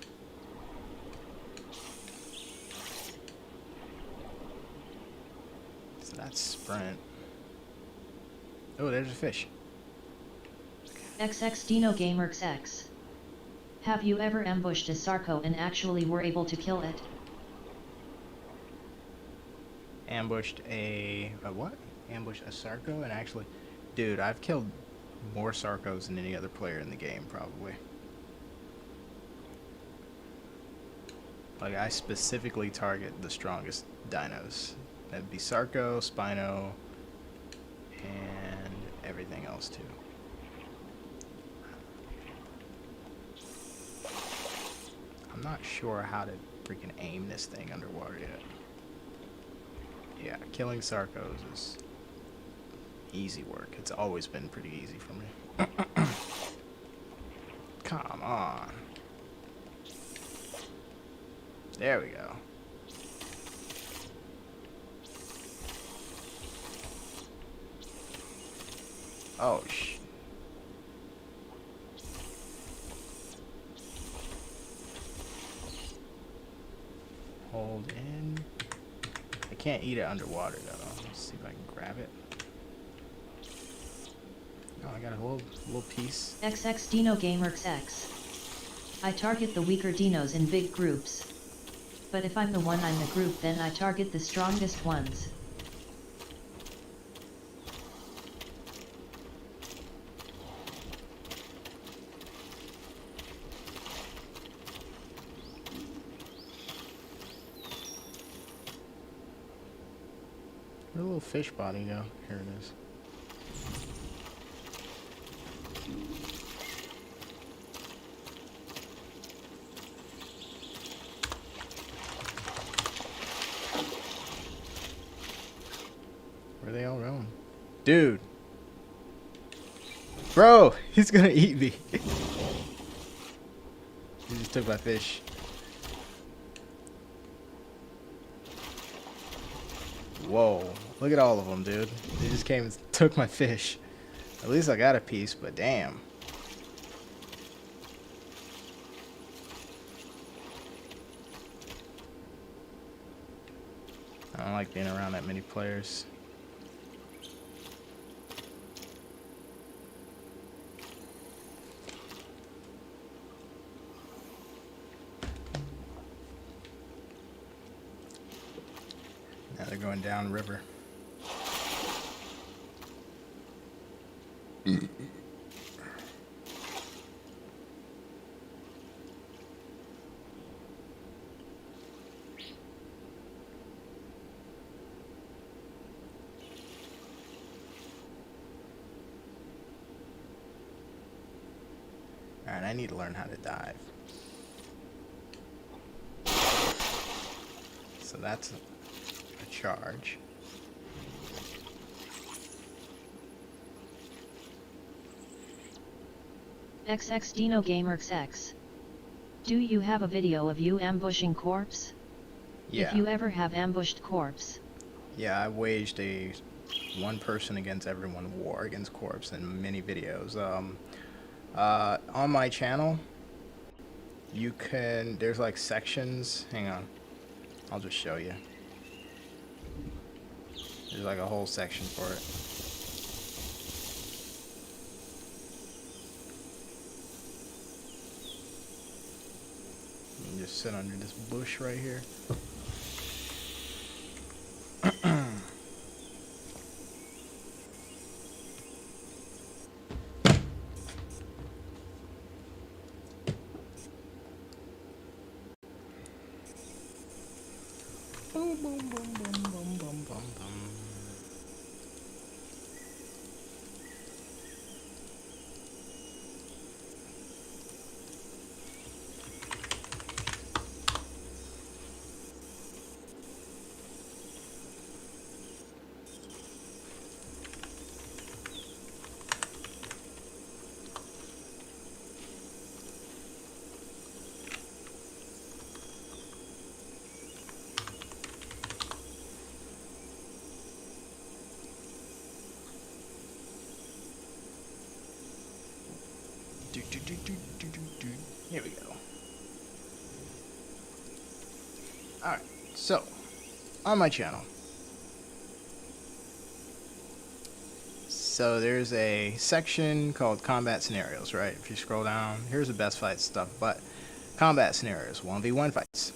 So that's sprint. Oh, there's a fish. XX Dino Gamers X. Have you ever ambushed a Sarco and actually were able to kill it? Ambushed a what? Ambushed a Sarco and actually... Dude, I've killed more Sarcos than any other player in the game, probably. Like, I specifically target the strongest dinos. That'd be Sarco, Spino, and everything else too. I'm not sure how to freaking aim this thing underwater yet. Yeah, killing Sarcos is easy work. It's always been pretty easy for me. Come on. There we go. Oh, hold in. I can't eat it underwater though. Let's see if I can grab it. Oh, I got a little piece. XX Dino Gamers X. I target the weaker dinos in big groups. But if I'm the one in the group, then I target the strongest ones. little fish body go? Here it is. Where are they all going? Dude! Bro! He's gonna eat me! He just took my fish. Whoa. Look at all of them, dude. They just came and took my fish. At least I got a piece, but damn. I don't like being around that many players. Now they're going down river. Alright, I need to learn how to dive. So that's a charge. XX Dino Gamers X. Do you have a video of you ambushing corpse? Yeah. If you ever have ambushed corpse. Yeah, I waged a one person against everyone war against corpse in many videos. On my channel, you can, there's like sections. Hang on, I'll just show you. There's like a whole section for it. You can just sit under this bush right here. Boom, boom, boom, boom, boom, boom, boom, boom. Here we go. Alright, so, on my channel. So there's a section called combat scenarios, right? If you scroll down, here's the best fight stuff, but combat scenarios, 1v1 fights.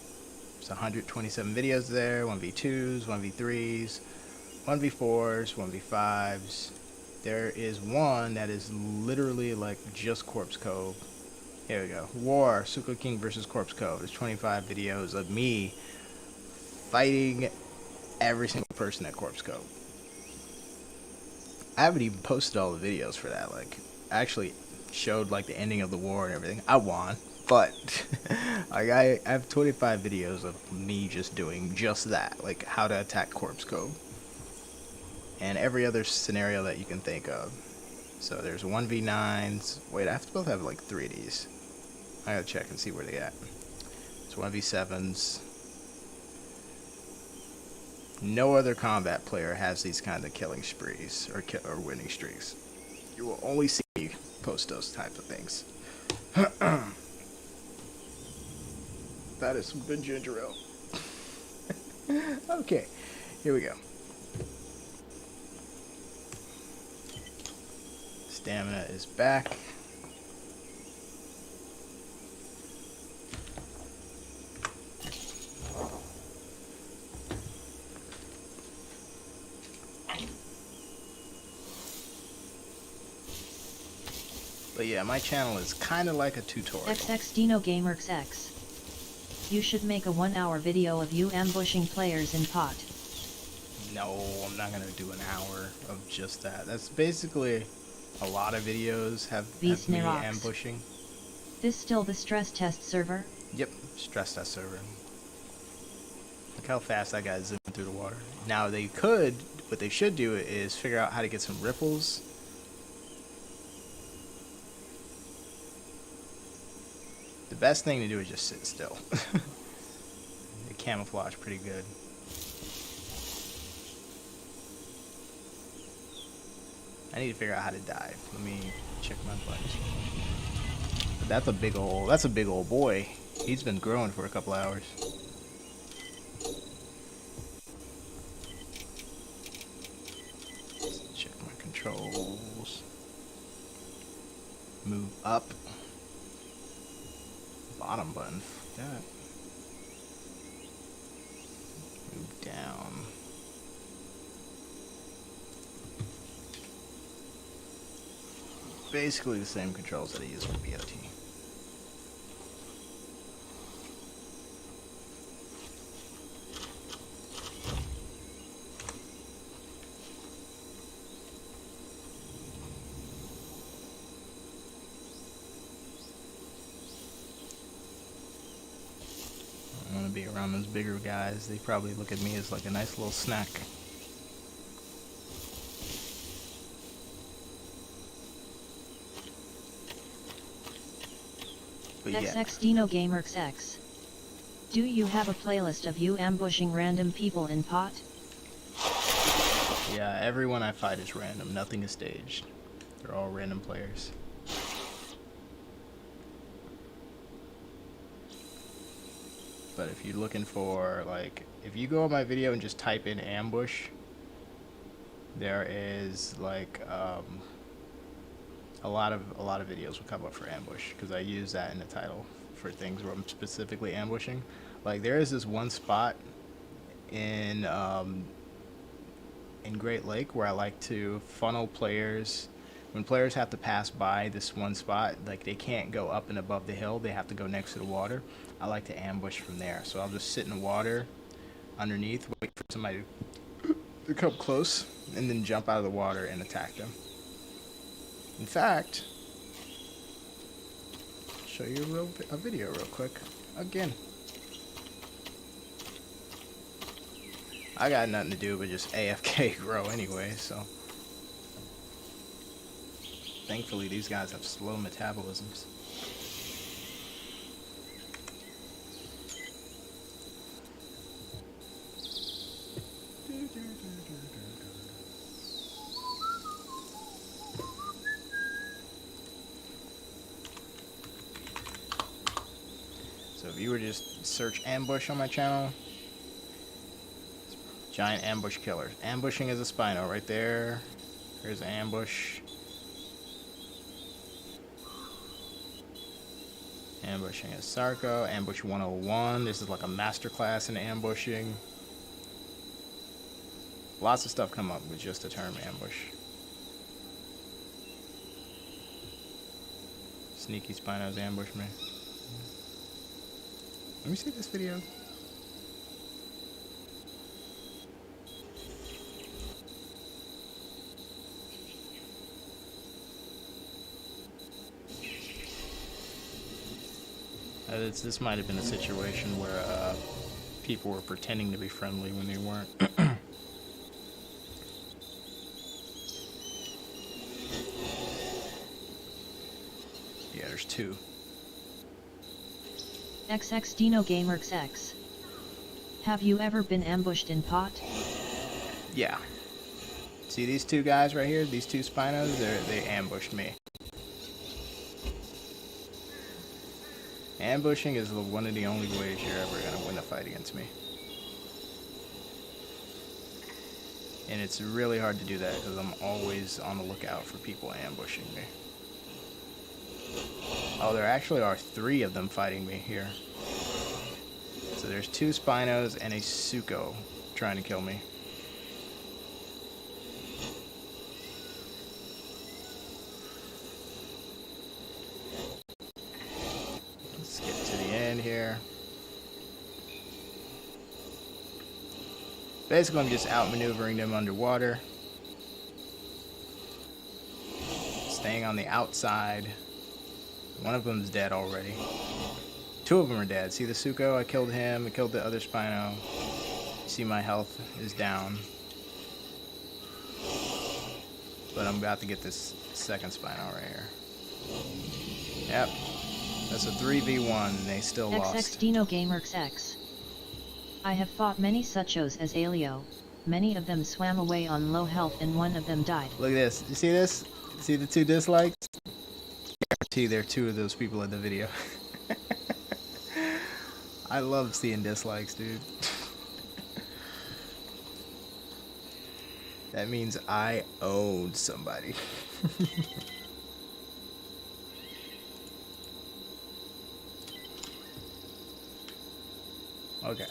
There's 127 videos there, 1v2s, 1v3s, 1v4s, 1v5s. There is one that is literally like just Corpse Cove. Here we go. War, SuchoKing versus Corpse Cove. There's 25 videos of me fighting every single person at Corpse Cove. I haven't even posted all the videos for that. Like, I actually showed like the ending of the war and everything. I won, but like I have 25 videos of me just doing just that, like how to attack Corpse Cove. And every other scenario that you can think of. So there's 1v9s. Wait, I have to both have like 3 of these. I gotta check and see where they at. It's 1v7s. No other combat player has these kind of killing sprees or winning streaks. You will only see me post those types of things. That is some good ginger ale. Okay, here we go. Stamina is back. But yeah, my channel is kind of like a tutorial. XX Dino Gamers X. You should make a 1-hour video of you ambushing players in pot. No, I'm not gonna do an hour of just that. That's basically a lot of videos have me ambushing. This still the stress test server? Yep, stress test server. Look how fast that guy zipping through the water. Now what they should do is figure out how to get some ripples. The best thing to do is just sit still. The camouflage pretty good. I need to figure out how to dive. Let me check my buttons. But that's a big old boy. He's been growing for a couple hours. Let's check my controls. Move up. Bottom button. Fuck that. Move down. Basically the same controls that I use for BOT. I want to be around those bigger guys. They probably look at me as like a nice little snack. XX Dino Gamers X. Do you have a playlist of you ambushing random people in pot? Yeah, everyone I fight is random. Nothing is staged. They're all random players. But if you're looking for, like, if you go on my video and just type in ambush, there is like a lot of videos will come up for ambush because I use that in the title for things where I'm specifically ambushing. Like there is this one spot in Great Lake where I like to funnel players. When players have to pass by this one spot, like they can't go up and above the hill, they have to go next to the water. I like to ambush from there. So I'll just sit in the water underneath, wait for somebody to come close, and then jump out of the water and attack them. In fact, I'll show you a video real quick. Again. I got nothing to do but just AFK grow anyway, so. Thankfully, these guys have slow metabolisms. So if you were to just search ambush on my channel, giant ambush killer. Ambushing is a Spino right there. Here's an ambush. Ambushing is Sarko. Ambush 101. This is like a masterclass in ambushing. Lots of stuff come up with just the term ambush. Sneaky Spinos ambush me. Let me see this video. This might have been a situation where people were pretending to be friendly when they weren't. Yeah, there's two. XX Dino Gamers X. Have you ever been ambushed in pot? Yeah. See these two guys right here? These two Spinos? They ambushed me. Ambushing is one of the only ways you're ever going to win a fight against me. And it's really hard to do that because I'm always on the lookout for people ambushing me. Oh, there actually are 3 of them fighting me here. So there's 2 Spinos and a Sucho trying to kill me. Let's get to the end here. Basically, I'm just outmaneuvering them underwater. Staying on the outside. One of them's dead already. Two of them are dead. See the Sucho? I killed him. I killed the other Spino. See my health is down. But I'm about to get this second Spino right here. Yep. That's a 3v1 and they still lost. XX Dino Gamers X. I have fought many Suchos as Alio. Many of them swam away on low health and one of them died. Look at this. You see this? See the 2 dislikes? Guarantee there are 2 of those people in the video. I love seeing dislikes, dude. That means I owned somebody. Okay.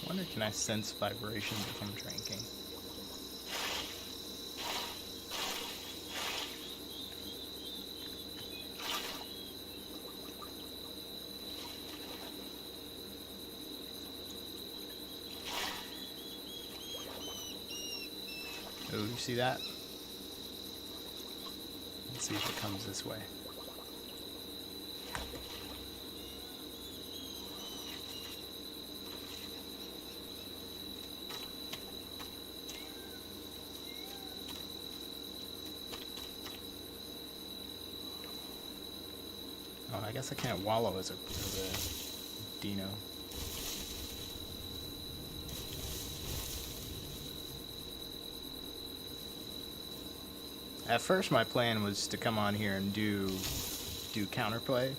I wonder, can I sense vibrations if I'm drinking? Oh, you see that? Let's see if it comes this way. Oh, I guess I can't wallow as a dino. At first my plan was to come on here and do counterplay.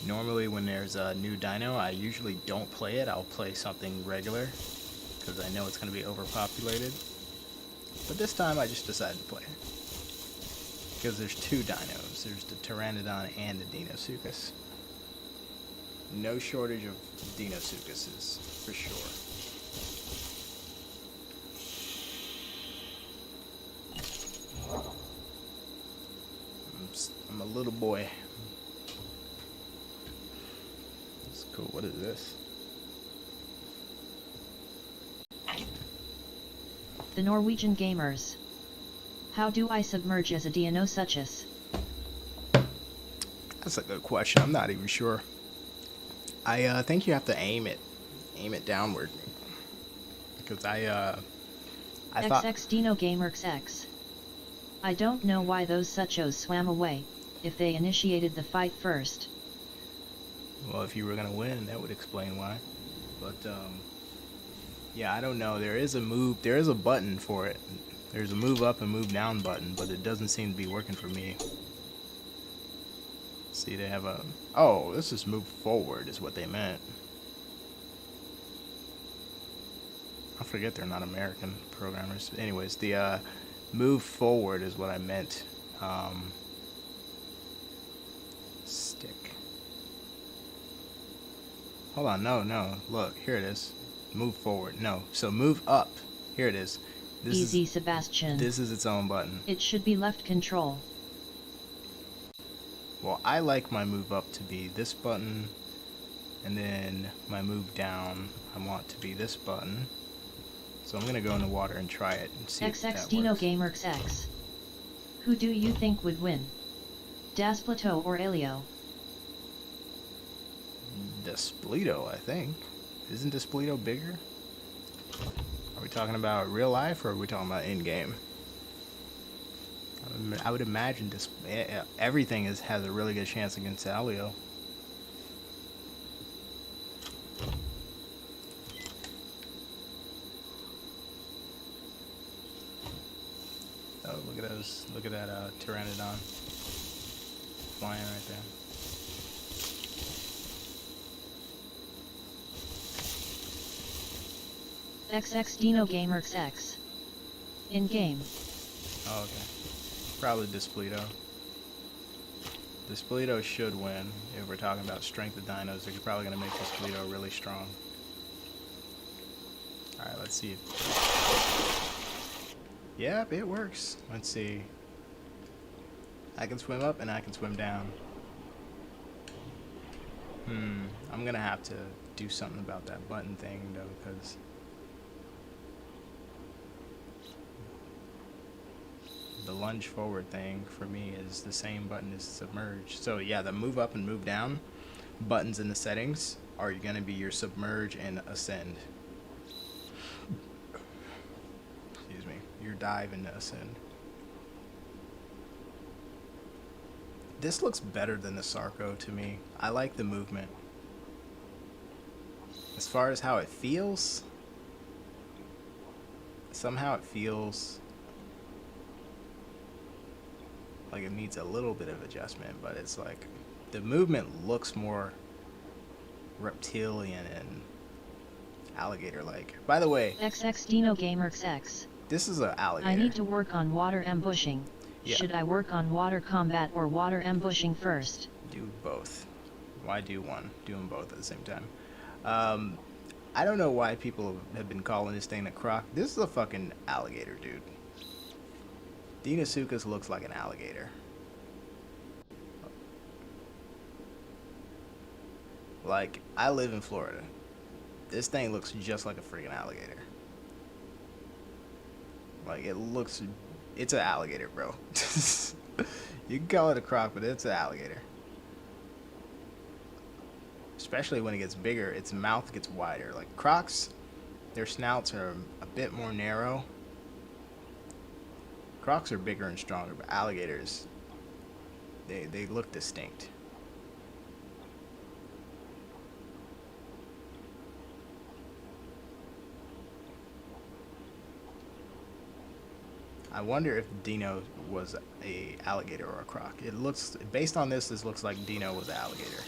Normally when there's a new dino, I usually don't play it. I'll play something regular because I know it's going to be overpopulated. But this time I just decided to play it. Because there's 2 dinos. There's the Pteranodon and the Deinosuchus. No shortage of Deinosuchuses, for sure. I'm a little boy. That's cool. What is this? The Norwegian Gamers. How do I submerge as a Deinosuchus? That's a good question. I'm not even sure. I think you have to aim it downward. Because I thought XX Dino Gamers X. I don't know why those Suchos swam away, if they initiated the fight first. Well, if you were gonna win, that would explain why. But yeah, I don't know. There is a button for it. There's a move up and move down button, but it doesn't seem to be working for me. See, they have a... Oh, this is move forward is what they meant. I forget they're not American programmers. Anyways, the move forward is what I meant. Stick. Hold on, no. Look, here it is. Move forward. No. So move up. Here it is. Easy, Sebastian. This is its own button. It should be left control. Well, I like my move up to be this button, and then my move down, I want to be this button. So I'm gonna go in the water and try it and see if that XX Dino works. Gamers X. Who do you think would win? Dasplato or Elio? Despleto, I think. Isn't Despleto bigger? Are we talking about real life or are we talking about in-game? I would imagine everything has a really good chance against Alio. Oh, look at those! Look at that Pteranodon flying right there. XX Dino Gamers X. In game. Oh, okay. Probably Despleto. The Spino should win. If we're talking about strength of dinos, they're probably going to make the Spino really strong. Alright, let's see. Yep, it works. Let's see. I can swim up and I can swim down. I'm going to have to do something about that button thing, though, because the lunge forward thing for me is the same button as submerge. So yeah, the move up and move down buttons in the settings are going to be your submerge and ascend. Excuse me, your dive and ascend. This looks better than the Sarco to me. I like the movement. As far as how it feels, somehow it feels like it needs a little bit of adjustment, but it's like the movement looks more reptilian and alligator-like. By the way, XX Dino Gamers X. this is an alligator. I need to work on water ambushing. Yeah. Should I work on water combat or water ambushing first? Do both. Why do one? Do them both at the same time. I don't know why people have been calling this thing a croc. This is a fucking alligator, dude. Deinosuchus looks like an alligator. Like, I live in Florida. This thing looks just like a freaking alligator. Like, it's an alligator, bro. You can call it a croc, but it's an alligator. Especially when it gets bigger, its mouth gets wider. Like crocs, their snouts are a bit more narrow. Crocs are bigger and stronger, but alligators, they look distinct. I wonder if Dino was a alligator or a croc. It looks, based on this looks like Dino was an alligator.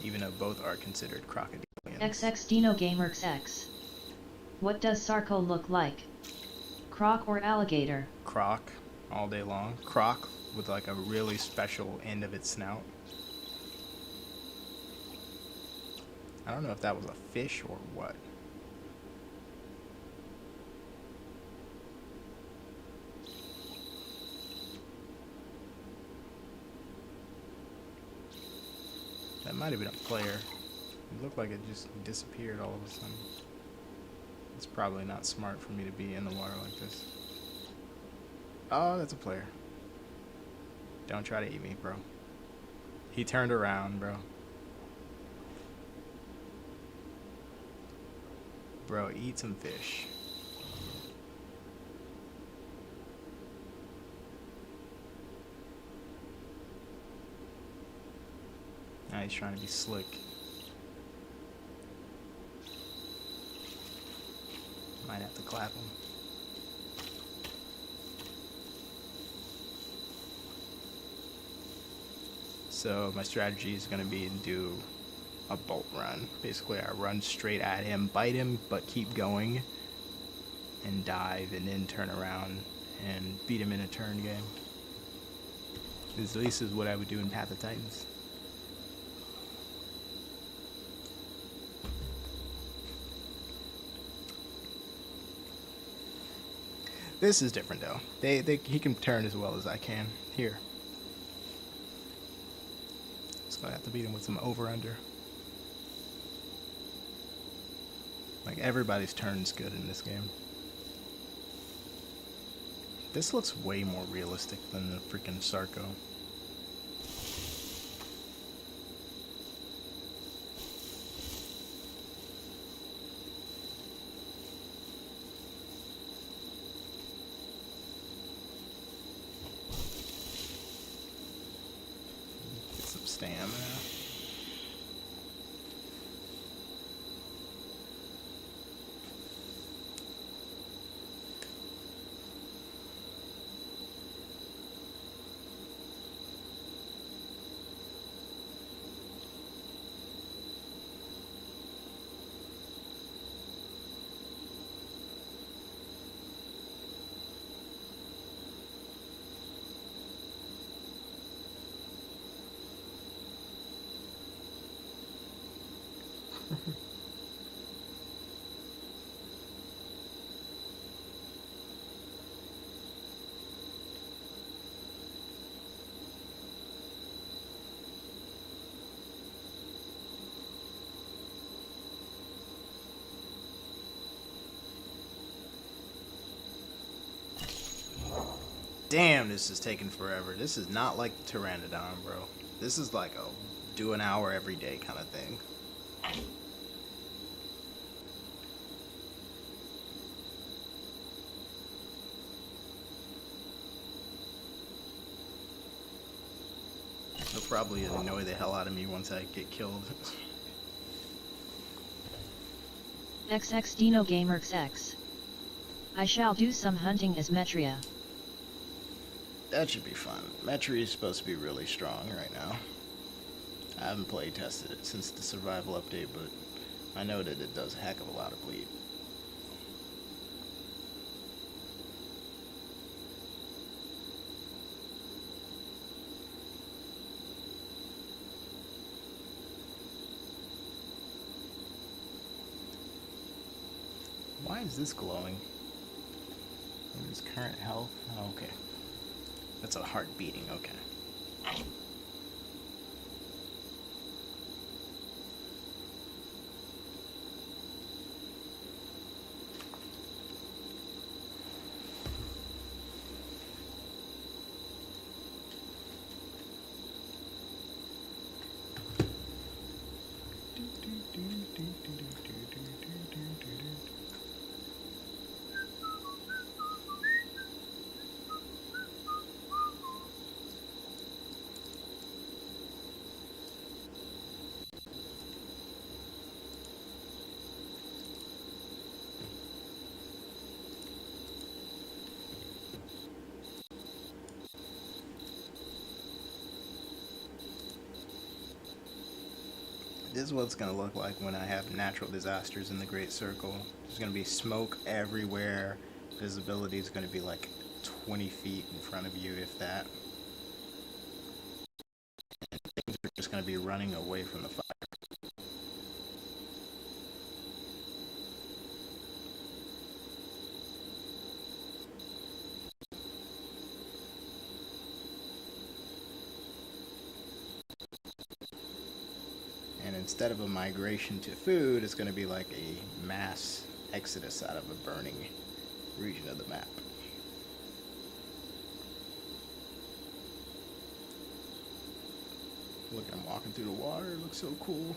Even though both are considered crocodilians. XX Dino Gamers X. What does Sarco look like? Croc or alligator? Croc, all day long. Croc with like a really special end of its snout. I don't know if that was a fish or what. That might have been a player. It looked like it just disappeared all of a sudden. It's probably not smart for me to be in the water like this. Oh, that's a player. Don't try to eat me, bro. He turned around, bro. Bro, eat some fish. Now he's trying to be slick. Might have to clap him. So my strategy is going to be to do a bolt run. Basically, I run straight at him, bite him, but keep going, and dive, and then turn around and beat him in a turn game. At least is what I would do in Path of Titans. This is different though. He can turn as well as I can. Here. Just gonna have to beat him with some over-under. Like everybody's turn's good in this game. This looks way more realistic than the freaking Sarco. Stamina. Damn, this is taking forever. This is not like the Pteranodon, bro. This is like a do an hour every day kind of thing. They'll probably annoy the hell out of me once I get killed. XX Dino Gamers X. I shall do some hunting as Metria. That should be fun. Metri is supposed to be really strong right now. I haven't play tested it since the survival update, but I know that it does a heck of a lot of bleed. Why is this glowing? What is current health? Oh, okay. That's a heart beating, okay. This is what it's going to look like when I have natural disasters in the Great Circle. There's going to be smoke everywhere. Visibility is going to be like 20 feet in front of you, if that. And things are just going to be running away from the fire. And instead of a migration to food, it's going to be like a mass exodus out of a burning region of the map. Look at him walking through the water, it looks so cool.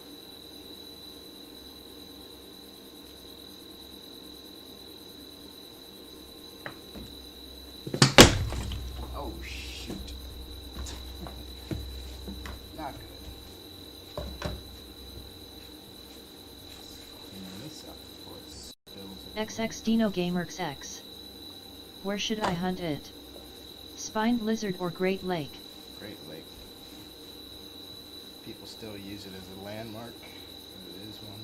Oh shoot. Not good. XX Dino Gamers X. Where should I hunt it? Spined lizard or Great Lake? Great Lake. People still use it as a landmark. It is one.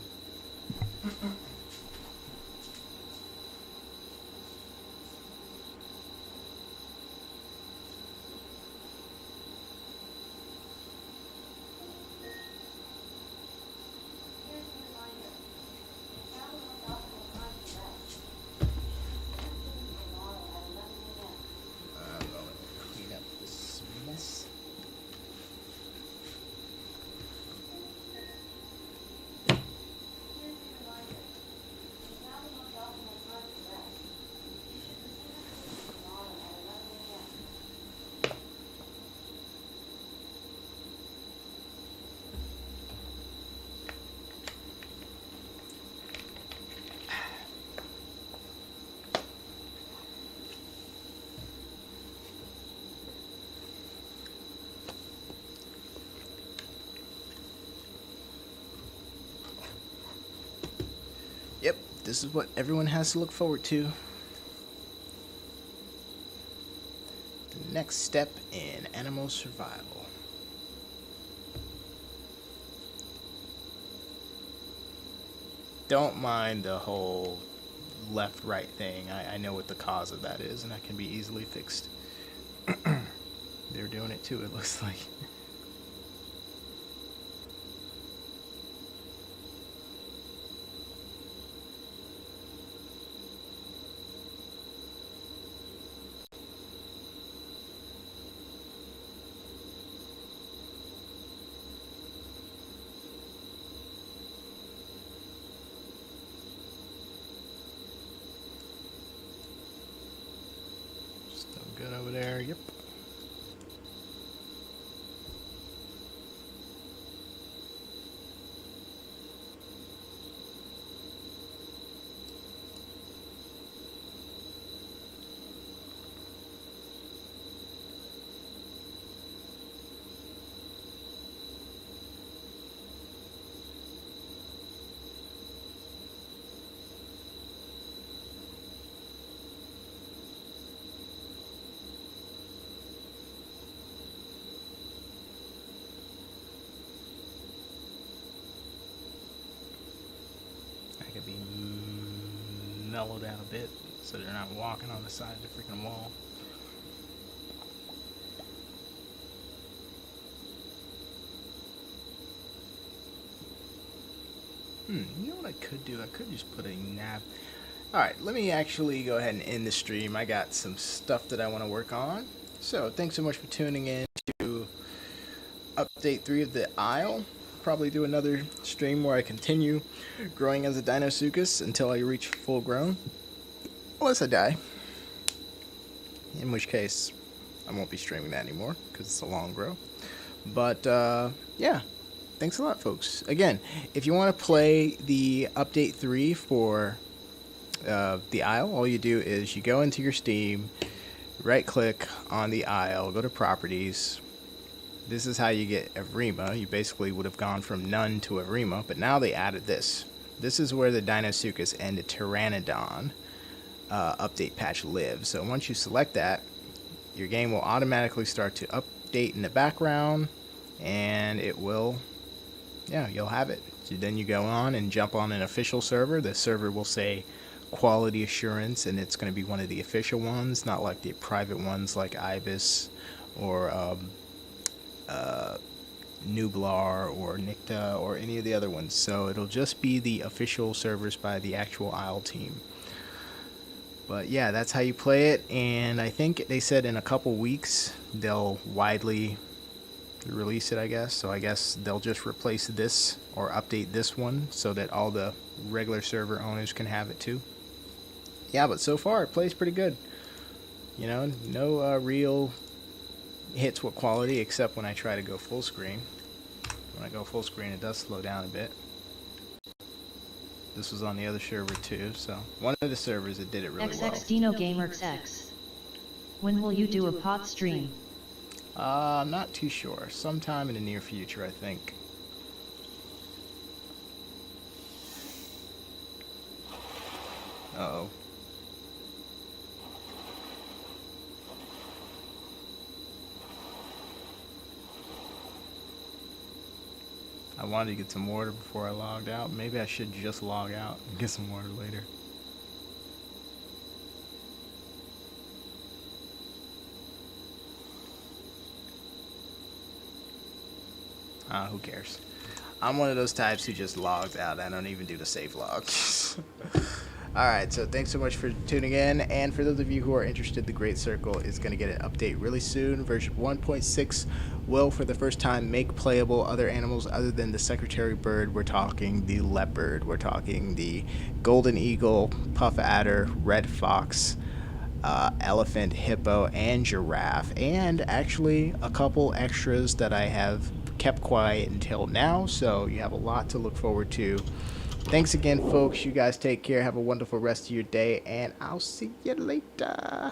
Yep, this is what everyone has to look forward to. The next step in animal survival. Don't mind the whole left-right thing. I know what the cause of that is, and that can be easily fixed. They're doing it too, it looks like. Good over there. there. Yep. Could be mellowed out a bit so they're not walking on the side of the freaking wall. You know what I could do? I could just put a nav. Alright, let me actually go ahead and end the stream. I got some stuff that I want to work on. So, thanks so much for tuning in to update 3 of the Isle. Probably do another stream where I continue growing as a Dinosuchus until I reach full grown, unless I die, in which case I won't be streaming that anymore because it's a long grow. But yeah, thanks a lot, folks. Again, if you want to play the update 3 for the Isle, all you do is you go into your Steam, right click on the Isle, go to properties. This is how you get Arima. You basically would have gone from none to Arima, but now they added this. This is where the Dinosuchus and the Pteranodon update patch live. So once you select that, your game will automatically start to update in the background, and it will, yeah, you'll have it. So then you go on and jump on an official server. The server will say quality assurance, and it's going to be one of the official ones, not like the private ones like Ibis or Nublar or Nicta or any of the other ones. So it'll just be the official servers by the actual Isle team. But yeah, that's how you play it, and I think they said in a couple weeks they'll widely release it, I guess. So I guess they'll just replace this or update this one so that all the regular server owners can have it too. Yeah, but so far it plays pretty good. You know, no real hits with quality except when I try to go full screen. When I go full screen, it does slow down a bit. This was on the other server too, so one of the servers that did it really well. XX DinoGamersX. When will you do a pot stream? I'm not too sure. Sometime in the near future, I think. Uh-oh. I wanted to get some water before I logged out. Maybe I should just log out and get some water later. Who cares? I'm one of those types who just logs out. I don't even do the save log. Alright, so thanks so much for tuning in, and for those of you who are interested, the Great Circle is going to get an update really soon. Version 1.6 will, for the first time, make playable other animals other than the secretary bird. We're talking the leopard, we're talking the golden eagle, puff adder, red fox, elephant, hippo, and giraffe, and actually a couple extras that I have kept quiet until now, so you have a lot to look forward to. Thanks again, folks. You guys take care. Have a wonderful rest of your day, and I'll see you later.